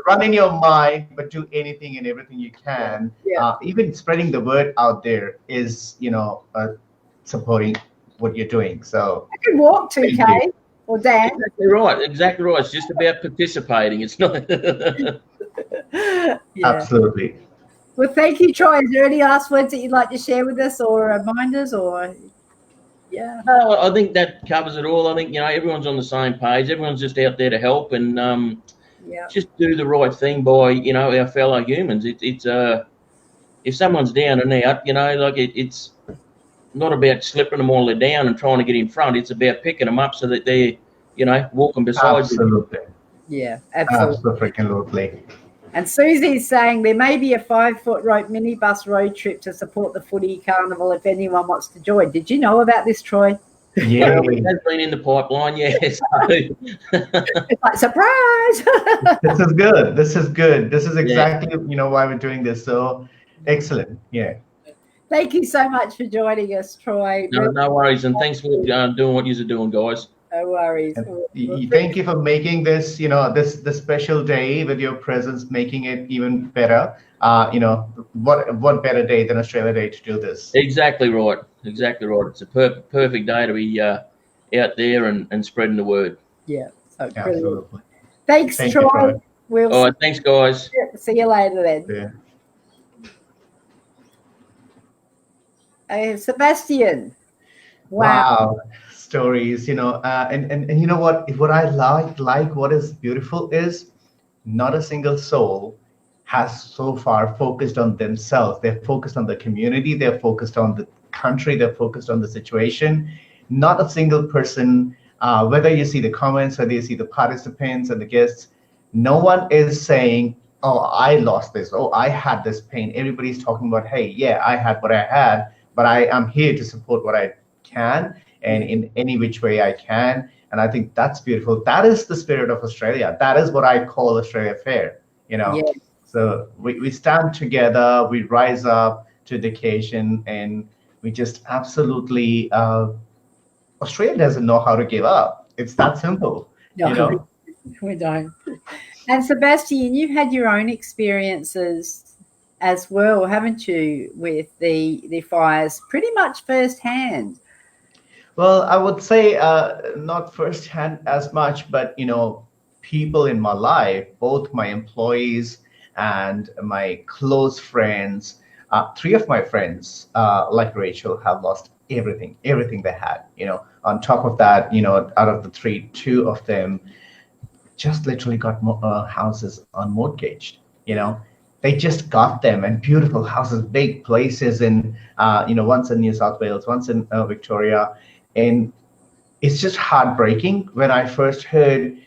B: Run in your mind, but do anything and everything you can. Even spreading the word out there is, supporting what you're doing. So
A: I can walk 2K or Dan.
F: Exactly right. It's just about participating. It's not.
B: Absolutely.
A: Well, thank you, Troy. Is there any last words that you'd like to share with us, or reminders, or
F: No, I think that covers it all. I think everyone's on the same page. Everyone's just out there to help, and just do the right thing by our fellow humans. It's if someone's down and out, it's not about slipping them all down and trying to get in front. It's about picking them up so that they're walking beside you.
B: Absolutely.
A: Yeah, absolutely.
B: Absolutely.
A: And Susie's saying there may be a 5-foot rope minibus road trip to support the footy carnival if anyone wants to join. Did you know about this, Troy?
B: Yeah,
F: it has been in the pipeline. Yes.
A: It's like, surprise.
B: This is good. This is exactly why we're doing this. So excellent. Yeah.
A: Thank you so much for joining us, Troy.
F: No worries, and thanks for doing what you're doing, guys.
A: No worries.
B: Thank you for making this, this special day with your presence, making it even better. What better day than Australia Day to do this?
F: Exactly right. It's a perfect day to be out there and spreading the word.
A: Yeah. So
B: absolutely.
A: Thanks, Troy.
B: You,
F: All right. Thanks, guys.
A: See you later then. Szebastian.
B: Wow. Stories, and you know what I like what is beautiful is not a single soul has so far focused on themselves. They're focused on the community, they're focused on the country, they're focused on the situation. Not a single person, whether you see the comments, whether you see the participants and the guests, no one is saying, oh, I lost this, oh, I had this pain. Everybody's talking about, hey, yeah, I had what I had, but I am here to support what I can, and in any which way I can. And I think that's beautiful. That is the spirit of Australia. That is what I call Australia Fair, Yes. So we stand together, we rise up to the occasion, and we just absolutely, Australia doesn't know how to give up. It's that simple,
A: No, we don't. And Szebastian, you've had your own experiences as well, haven't you, with the fires, pretty much firsthand?
B: Well, I would say not firsthand as much, but people in my life, both my employees and my close friends, 3 of my friends, like Rachel, have lost everything they had. On top of that, out of the three, two of them just literally got houses unmortgaged. They just got them, and beautiful houses, big places in once in New South Wales, once in Victoria. And it's just heartbreaking. When I first heard,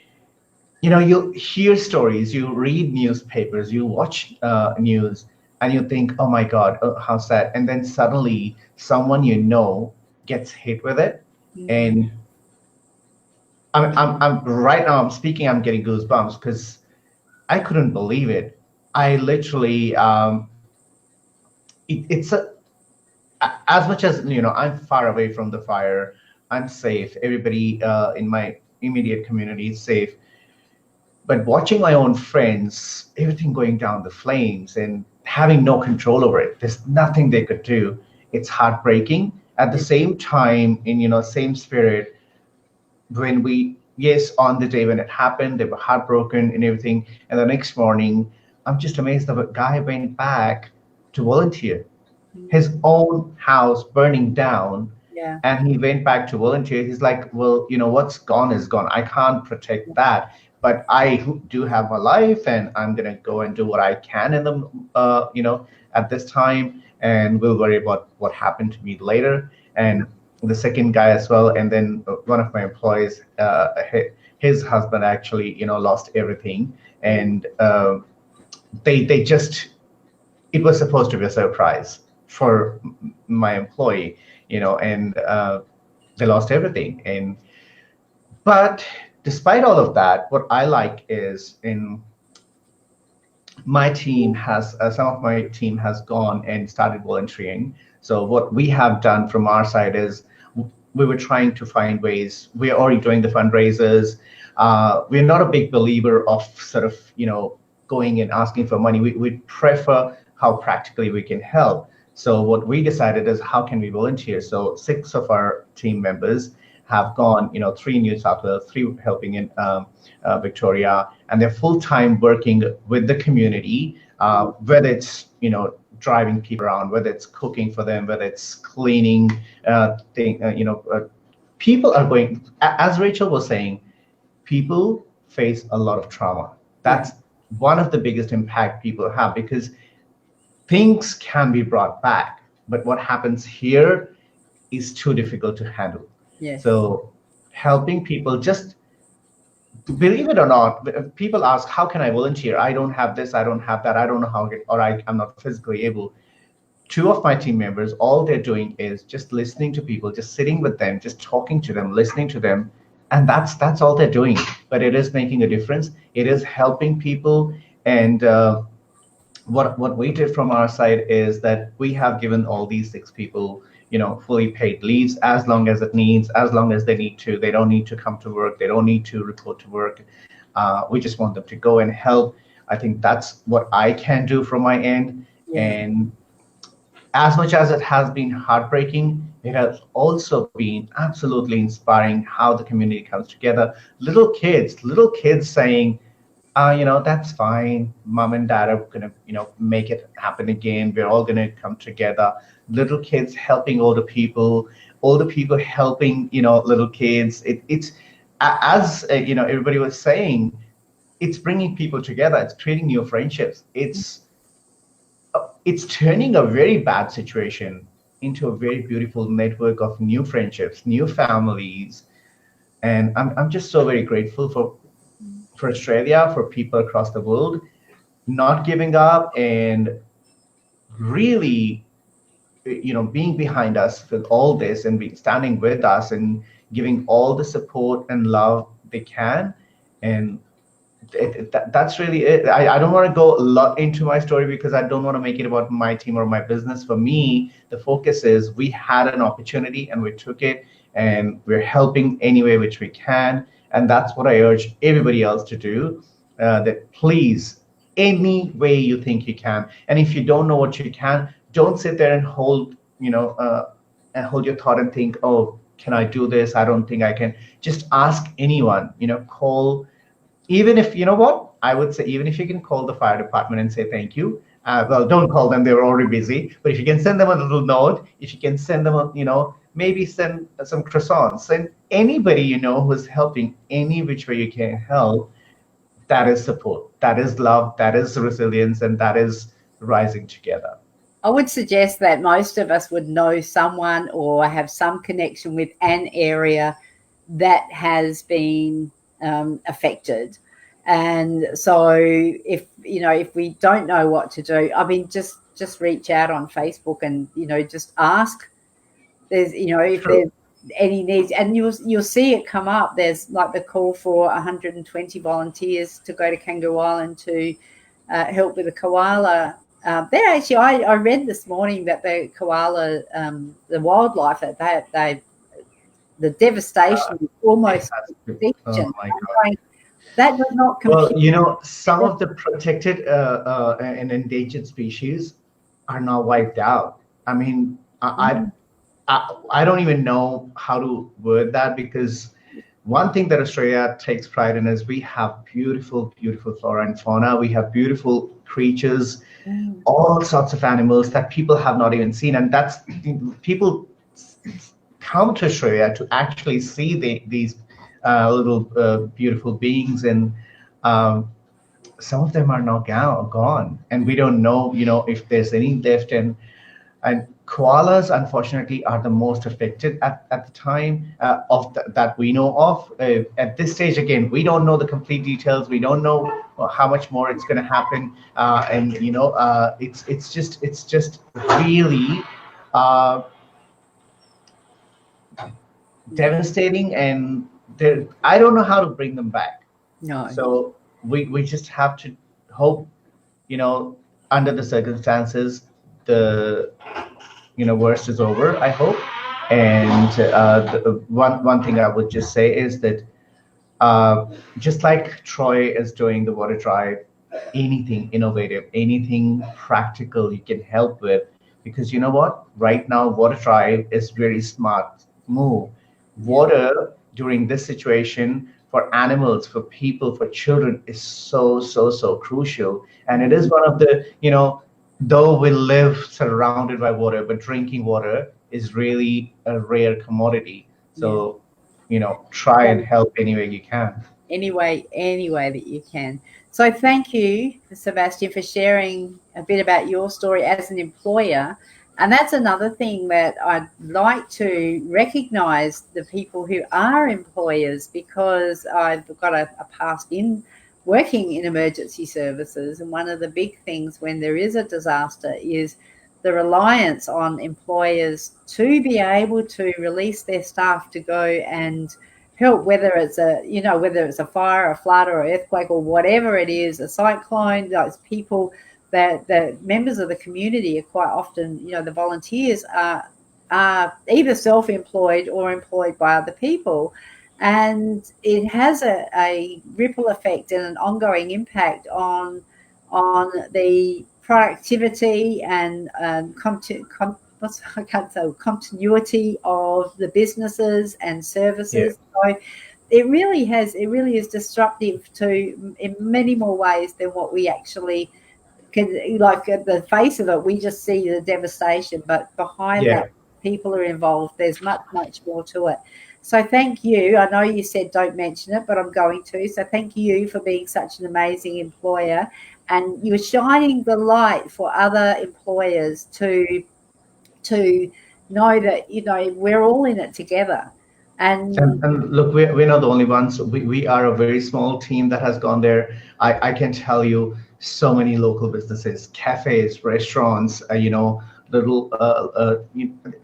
B: you hear stories, you read newspapers, you watch news, and you think, oh my God, how sad. And then suddenly someone gets hit with it. And I'm right now, I'm speaking, I'm getting goosebumps because I couldn't believe it. I literally, it's as much as, I'm far away from the fire, I'm safe. Everybody in my immediate community is safe. But watching my own friends, everything going down the flames and having no control over it, there's nothing they could do. It's heartbreaking. At the same time, in, same spirit, when on the day when it happened, they were heartbroken and everything. And the next morning, I'm just amazed that a guy went back to volunteer. His own house burning down.
A: Yeah.
B: And he went back to volunteer. He's like, well, what's gone is gone. I can't protect that. But I do have my life, and I'm going to go and do what I can in the, at this time. And we'll worry about what happened to me later. And the second guy as well. And then one of my employees, his husband actually, lost everything. And they just, it was supposed to be a surprise for my employee, and they lost everything. But despite all of that, what I like is my team some of my team has gone and started volunteering. So what we have done from our side is we were trying to find ways. We're already doing the fundraisers. We're not a big believer of sort of, going and asking for money. We prefer how practically we can help. So what we decided is, how can we volunteer? So 6 of our team members have gone, 3 in New South Wales, 3 helping in Victoria, and they're full-time working with the community, whether it's, driving people around, whether it's cooking for them, whether it's cleaning, people are going, as Rachel was saying, people face a lot of trauma. That's one of the biggest impact people have, because things can be brought back, but what happens here is too difficult to handle.
A: Yes.
B: So helping people, just believe it or not, people ask, how can I volunteer? I don't have this, I don't have that, I don't know how, I'm not physically able. 2 of my team members, all they're doing is just listening to people, just sitting with them, just talking to them, listening to them. And that's all they're doing. But it is making a difference. It is helping people. And what we did from our side is that we have given all these 6 people, fully paid leaves as long as it needs, as long as they need to. They don't need to come to work. They don't need to report to work. We just want them to go and help. I think that's what I can do from my end. Yeah. And as much as it has been heartbreaking, it has also been absolutely inspiring how the community comes together. Little kids saying, that's fine. Mom and dad are going to, make it happen again. We're all going to come together. Little kids helping older people helping, little kids. It's as, everybody was saying, it's bringing people together. It's creating new friendships. It's turning a very bad situation into a very beautiful network of new friendships, new families. And I'm just so very grateful for Australia, for people across the world, not giving up and really, being behind us with all this and standing with us and giving all the support and love they can. And that's really it. I don't want to go a lot into my story because I don't want to make it about my team or my business. For me, the focus is we had an opportunity and we took it, and we're helping any way which we can. And that's what I urge everybody else to do, that please, any way you think you can. And if you don't know what you can, don't sit there and hold your thought and think, oh, can I do this? I don't think I can. Just ask anyone, call. Even if, I would say, even if you can call the fire department and say thank you, well, don't call them, they were already busy, but if you can send them a little note, if you can send them maybe send some croissants, send anybody who's helping any which way you can help. That is support, that is love, that is resilience, and that is rising together.
A: I would suggest that most of us would know someone or have some connection with an area that has been affected. And so if we don't know what to do, I mean, just reach out on Facebook and, just ask. There's, if there's any needs, and you'll see it come up. There's like the call for 120 volunteers to go to Kangaroo Island to help with the koala. They're actually, I read this morning that the koala, the wildlife, that the devastation is almost extinction.
B: Oh my God.
A: That does not compute.
B: Well, some of the protected and endangered species are now wiped out. I mean, I don't even know how to word that, because one thing that Australia takes pride in is we have beautiful, beautiful flora and fauna. We have beautiful creatures, all sorts of animals that people have not even seen. And that's, people come to Australia to actually see these little beautiful beings, and some of them are now gone, and we don't know, if there's any left. And koalas, unfortunately, are the most affected at the time that we know of. At this stage, again, we don't know the complete details. We don't know how much more it's going to happen, and it's just really devastating, and I don't know how to bring them back.
A: No.
B: So we just have to hope, under the circumstances, the worst is over, I hope. And one thing I would just say is that just like Troy is doing the water drive, anything innovative, anything practical you can help with, because you know what? Right now, water drive is very smart move. Water during this situation, for animals, for people, for children, is so crucial. And it is one of the, though we live surrounded by water, but drinking water is really a rare commodity. So, try and help any way you can.
A: Any way that you can. So thank you, Szebastian, for sharing a bit about your story as an employer. And that's another thing that I'd like to recognise, the people who are employers, because I've got a past in working in emergency services. And one of the big things when there is a disaster is the reliance on employers to be able to release their staff to go and help, whether it's a fire, a flood, or earthquake, or whatever it is, a cyclone. Those people, that the members of the community are quite often, the volunteers are either self-employed or employed by other people, and it has a ripple effect and an ongoing impact on the productivity and continuity of the businesses and services. Yeah. So it really is disruptive to, in many more ways than what we actually can. Like, at the face of it, we just see the devastation, but behind that, people are involved. There's much more to it. So thank you. I know you said don't mention it, but I'm going to. So thank you for being such an amazing employer, and you're shining the light for other employers to know that, we're all in it together. And
B: look, we're not the only ones. We are a very small team that has gone there. I can tell you, so many local businesses, cafes, restaurants, little,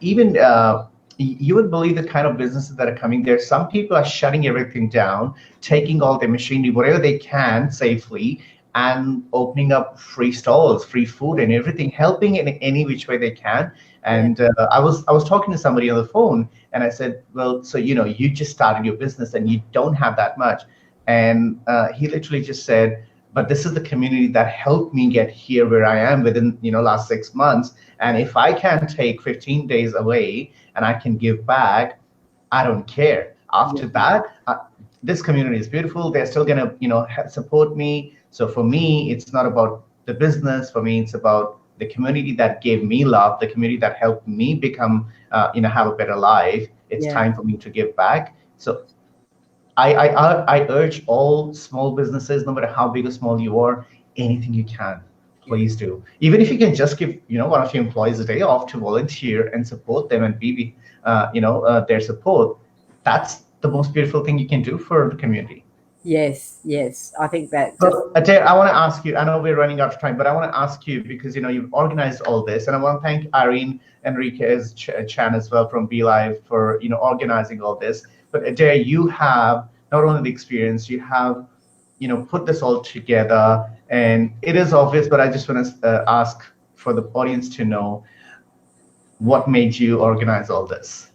B: even you would believe the kind of businesses that are coming there. Some people are shutting everything down, taking all their machinery, whatever they can safely, and opening up free stalls, free food and everything, helping in any which way they can. And I was talking to somebody on the phone, and I said, well, so, you just started your business and you don't have that much. And he literally just said, but this is the community that helped me get here where I am within, last 6 months. And if I can take 15 days away and I can give back, I don't care. After that, this community is beautiful. They're still going to, support me. So for me, it's not about the business. For me, it's about the community that gave me love, the community that helped me become, have a better life. It's time for me to give back. So I urge all small businesses, no matter how big or small you are, anything you can, please do. Even if you can just give, one of your employees a day off to volunteer and support them and be, their support. That's the most beautiful thing you can do for the community.
A: Yes, I think that.
B: So, Adaire, I want to ask you, I know we're running out of time, but I want to ask you, because you've organized all this, and I want to thank Irene Enriquez Chan as well from BeLive for organizing all this. But Adaire, you have not only the experience, you have put this all together, and it is obvious, but I just want to ask for the audience to know what made you organize all this.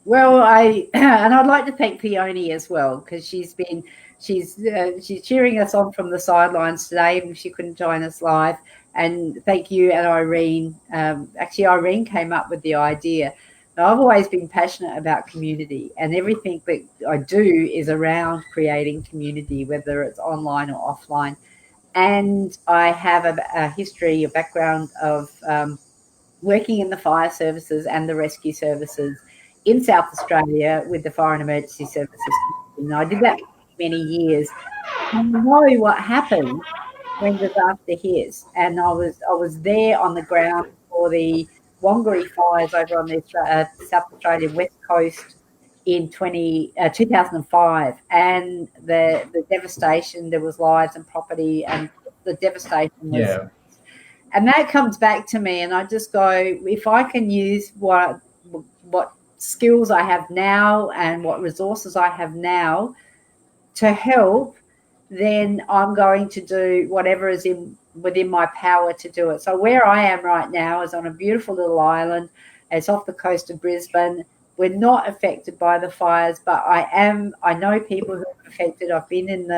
A: Well, and I'd like to thank Theonie as well, because she's cheering us on from the sidelines today, even if she couldn't join us live. And thank you and Irene. Actually, Irene came up with the idea. Now, I've always been passionate about community, and everything that I do is around creating community, whether it's online or offline. And I have a history, a background of working in the fire services and the rescue services in South Australia with the Fire and Emergency Services. And I did that for many years. And I know what happens when disaster hits. And I was there on the ground for the Wangari fires over on the South Australian west coast in 2005. And the devastation, there was lives and property, and the devastation was... And that comes back to me, and I just go, if I can use what skills I have now and what resources I have now to help, then I'm going to do whatever is within my power to do it. So where I am right now is on a beautiful little island. It's off the coast of Brisbane. We're not affected by the fires, but I know people who are affected. I've been in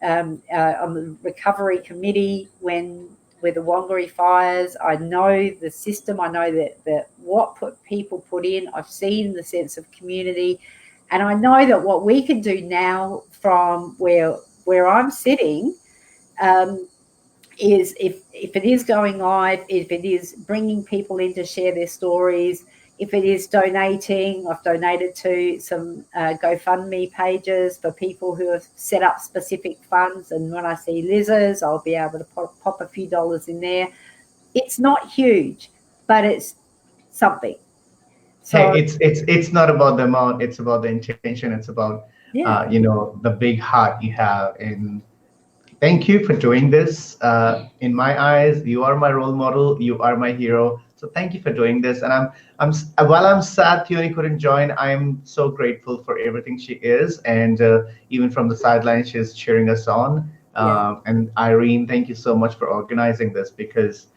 A: on the recovery committee with the Wangari fires. I know the system. I know that what people put in. I've seen the sense of community, and I know that what we can do now from where I'm sitting is if it is going live, if it is bringing people in to share their stories, if it is donating. I've donated to some GoFundMe pages for people who have set up specific funds, and when I see Liz's, I'll be able to pop a few dollars in there. It's not huge, but it's something. So
B: it's not about the amount, it's about the intention, it's about the big heart you have. And thank you for doing this. In my eyes, you are my role model, you are my hero. So thank you for doing this. And while I'm sad Theonie couldn't join, I'm so grateful for everything she is. And even from the sidelines, she's cheering us on. And Irene, thank you so much for organizing this, because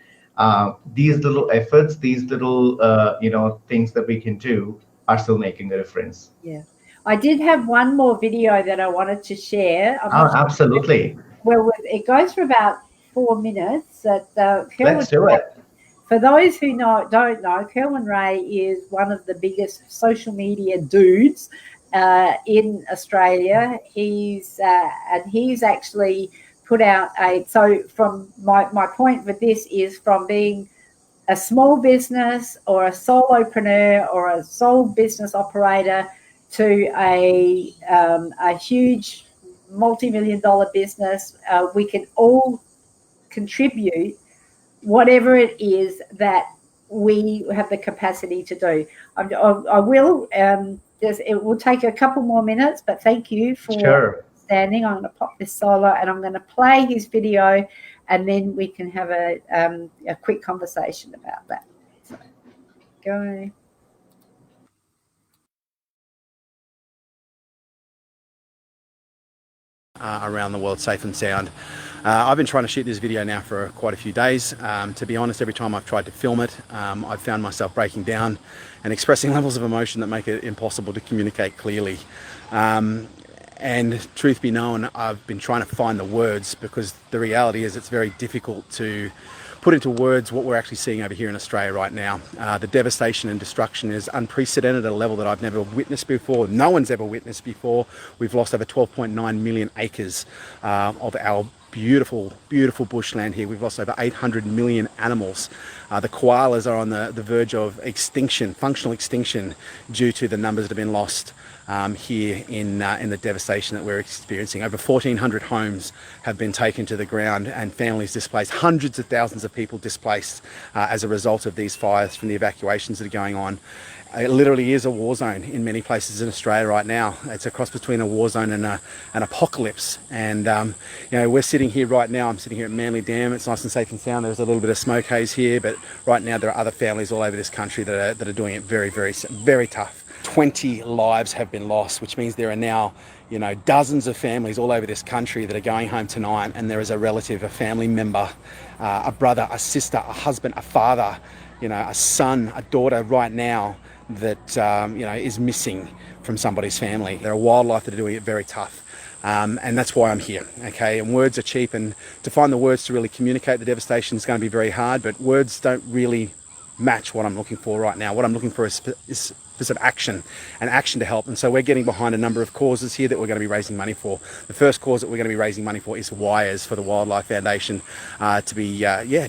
B: these little efforts, these little, things that we can do are still making a difference.
A: Yeah. I did have one more video that I wanted to share.
B: Absolutely.
A: Well, it goes for about 4 minutes.
B: Let's do it.
A: For those who don't know, Kerwin Ray is one of the biggest social media dudes in Australia. He's actually put out so from my point with this is from being a small business or a solopreneur or a sole business operator to a huge multi-million-dollar business. We can all contribute whatever it is that we have the capacity to do. I will. It will take a couple more minutes, but thank you for standing. I'm going to pop this solo, and I'm going to play his video, and then we can have a quick conversation about that. So, go.
G: Around the world safe and sound. I've been trying to shoot this video now for quite a few days. To be honest, every time I've tried to film it, I've found myself breaking down and expressing levels of emotion that make it impossible to communicate clearly. And truth be known, I've been trying to find the words, because the reality is it's very difficult to put into words what we're actually seeing over here in Australia right now. The devastation and destruction is unprecedented at a level that I've never witnessed before. No one's ever witnessed before. We've lost over 12.9 million acres of our beautiful, beautiful bushland here. We've lost over 800 million animals. The koalas are on the verge of extinction, functional extinction, due to the numbers that have been lost here in the devastation that we're experiencing. Over 1,400 homes have been taken to the ground and families displaced, hundreds of thousands of people displaced as a result of these fires from the evacuations that are going on. It literally is a war zone in many places in Australia right now. It's a cross between a war zone and an apocalypse. And you know, we're sitting here right now. I'm sitting here at Manly Dam. It's nice and safe and sound. There's a little bit of smoke haze here, but right now there are other families all over this country that are doing it very, very, very tough. 20 lives have been lost, which means there are now, you know, dozens of families all over this country that are going home tonight, and there is a relative, a family member, a brother, a sister, a husband, a father, you know, a son, a daughter right now that you know, is missing from somebody's family. There are wildlife that are doing it very tough, and that's why I'm here. Okay, and words are cheap, and to find the words to really communicate the devastation is going to be very hard. But words don't really match what I'm looking for right now. What I'm looking for is some action, and action to help. And so we're getting behind a number of causes here that we're going to be raising money for. The first cause that we're going to be raising money for is wires for the Wildlife Foundation, to be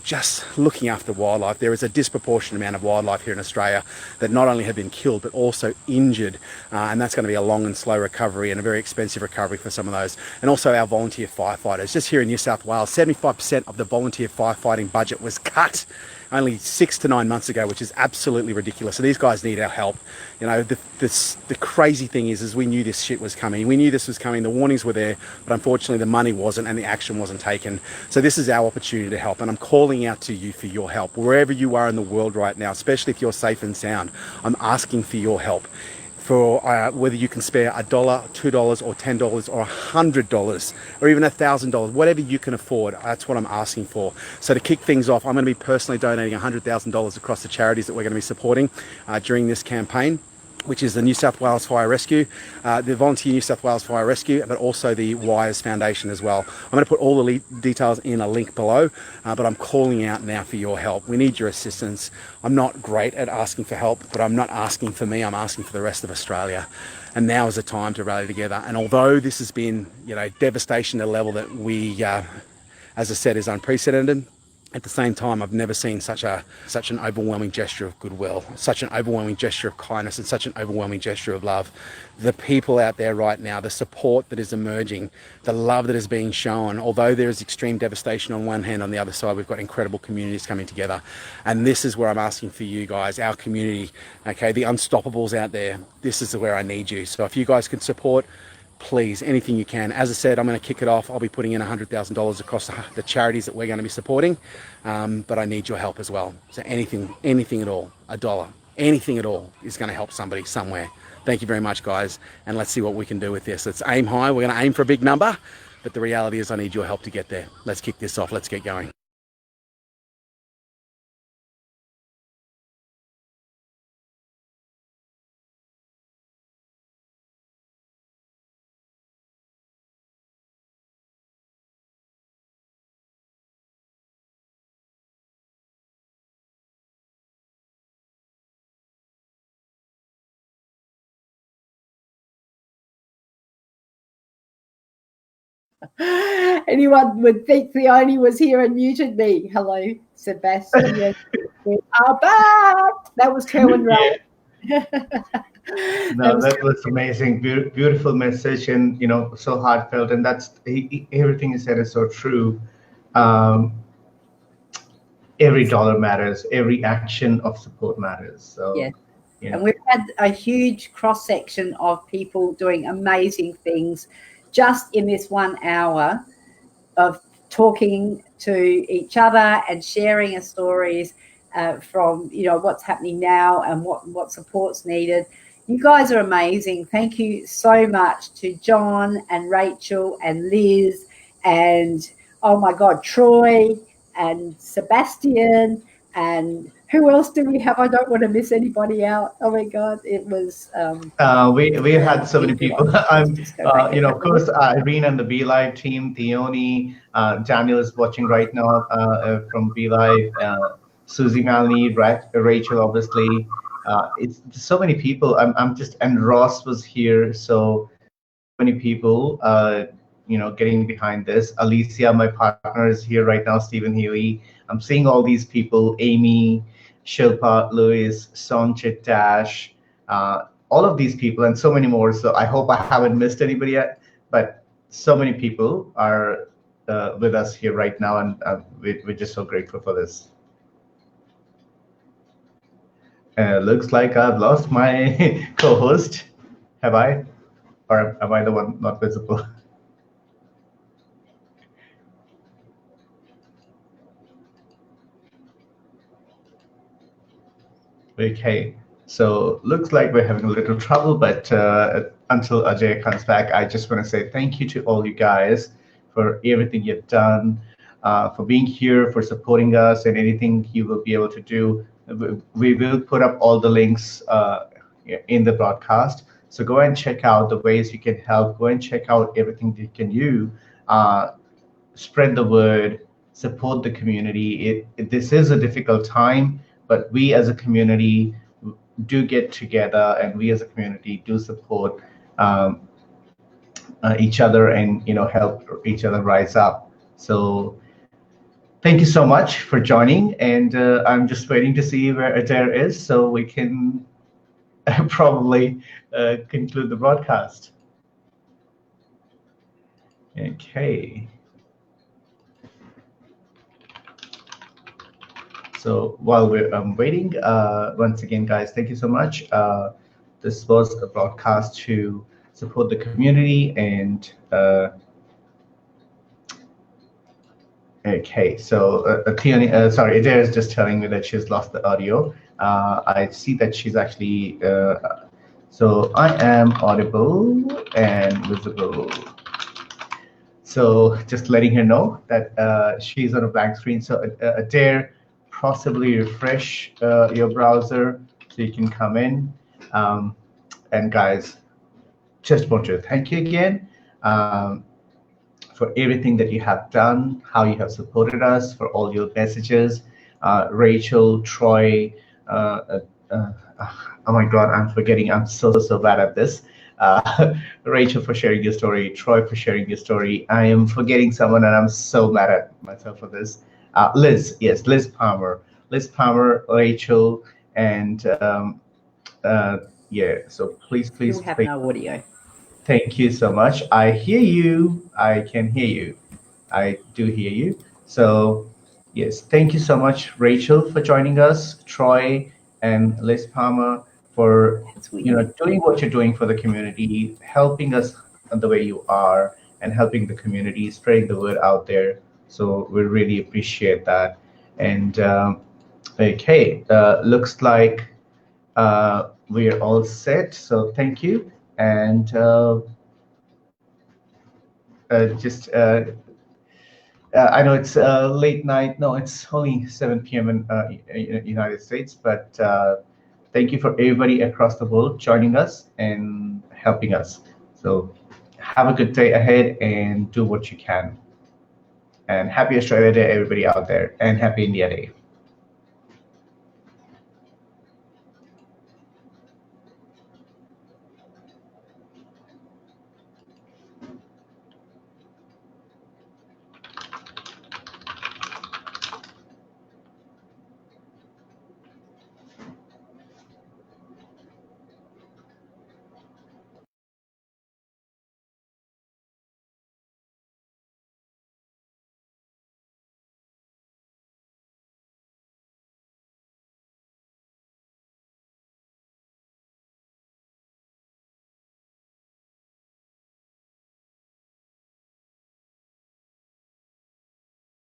G: just looking after wildlife. There is a disproportionate amount of wildlife here in Australia that not only have been killed but also injured, and that's going to be a long and slow recovery and a very expensive recovery for some of those. And also our volunteer firefighters. Just here in New South Wales, 75% of the volunteer firefighting budget was cut only 6 to 9 months ago, which is absolutely ridiculous. So these guys need our help. You know, the crazy thing is we knew this shit was coming. We knew this was coming. The warnings were there, but unfortunately the money wasn't and the action wasn't taken. So this is our opportunity to help, and I'm calling out to you for your help. Wherever you are in the world right now, especially if you're safe and sound, I'm asking for your help. For whether you can spare $1, $2 or $10 or $100 or even $1,000, whatever you can afford, that's what I'm asking for. So to kick things off, I'm going to be personally donating $100,000 across the charities that we're going to be supporting during this campaign, which is the New South Wales Fire Rescue, the Volunteer New South Wales Fire Rescue, but also the Wires Foundation as well. I'm going to put all the details in a link below, but I'm calling out now for your help. We need your assistance. I'm not great at asking for help, but I'm not asking for me, I'm asking for the rest of Australia. And now is the time to rally together. And although this has been, you know, devastation at a level that we, as I said, is unprecedented, at the same time, I've never seen such an overwhelming gesture of goodwill, such an overwhelming gesture of kindness, and such an overwhelming gesture of love. The people out there right now, the support that is emerging, the love that is being shown, although there is extreme devastation on one hand, on the other side, we've got incredible communities coming together. And this is where I'm asking for you guys, our community, okay, the unstoppables out there. This is where I need you. So if you guys can support, please, anything you can. As I said, I'm going to kick it off. I'll be putting in $100,000 across the charities that we're going to be supporting, but I need your help as well. So anything at all, $1, anything at all is going to help somebody somewhere. Thank you very much, guys, and let's see what we can do with this. Let's aim high. We're going to aim for a big number, but the reality is I need your help to get there. Let's kick this off. Let's get going.
A: Anyone would think Theonie was here and muted me. Hello, Szebastian. We are back. That was Kerwin Ray.
B: No, that was amazing. Beautiful message, and you know, so heartfelt. And that's everything you said is so true. Every dollar matters. Every action of support matters. So
A: yes.
B: You know.
A: And we've had a huge cross section of people doing amazing things just in this 1 hour of talking to each other and sharing our stories from, you know, what's happening now and what support's needed. You guys are amazing. Thank you so much to John and Rachel and Liz and, oh my God, Troy and Szebastian, and who else do we have? I don't want to miss anybody out. Oh my God, it was.
B: We had so many people. I'm, you know, of course, Irene and the Be Live team, Theonie, Daniel is watching right now from Be Live, Susie, Melanie, Rachel, obviously. It's so many people. I'm just, and Ross was here. So many people. getting behind this. Alicia, my partner, is here right now. Stephen Healy. I'm seeing all these people: Amy, Shilpa, Louis, Sonchit, Dash, all of these people, and so many more. So I hope I haven't missed anybody yet. But so many people are with us here right now, and we're just so grateful for this. Looks like I've lost my co-host. Have I? Or am I the one not visible? Okay, so looks like we're having a little trouble, but until Adaire comes back, I just want to say thank you to all you guys for everything you've done, for being here, for supporting us, and anything you will be able to do. We will put up all the links in the broadcast. So go and check out the ways you can help. Go and check out everything you can do. Spread the word, support the community. This is a difficult time, but we as a community do get together, and we as a community do support each other, and help each other rise up. So thank you so much for joining, and I'm just waiting to see where Adaire is so we can probably conclude the broadcast. Okay. So while we're waiting, once again, guys, thank you so much. This was a broadcast to support the community, and okay, so Theonie, sorry, Adaire is just telling me that she's lost the audio. I see that she's actually, so I am audible and visible. So just letting her know that she's on a blank screen. So Adaire, possibly refresh your browser so you can come in. And guys, just want to thank you again for everything that you have done, how you have supported us, for all your messages. Rachel, Troy, oh my God, I'm forgetting. I'm so bad at this. Rachel for sharing your story, Troy for sharing your story. I am forgetting someone, and I'm so mad at myself for this. Liz, yes, Liz Palmer, Rachel, and yeah. So please,
A: You have no audio.
B: Thank you so much. I hear you. I can hear you. I do hear you. So yes, thank you so much, Rachel, for joining us, Troy and Liz Palmer, for doing what you're doing for the community, helping us the way you are, and helping the community, spreading the word out there. So we really appreciate that. And okay, looks like we're all set. So thank you. And I know it's late night. No, it's only 7 p.m. in United States, but thank you for everybody across the world joining us and helping us. So have a good day ahead and do what you can. And happy Australia Day, everybody out there, and happy India Day.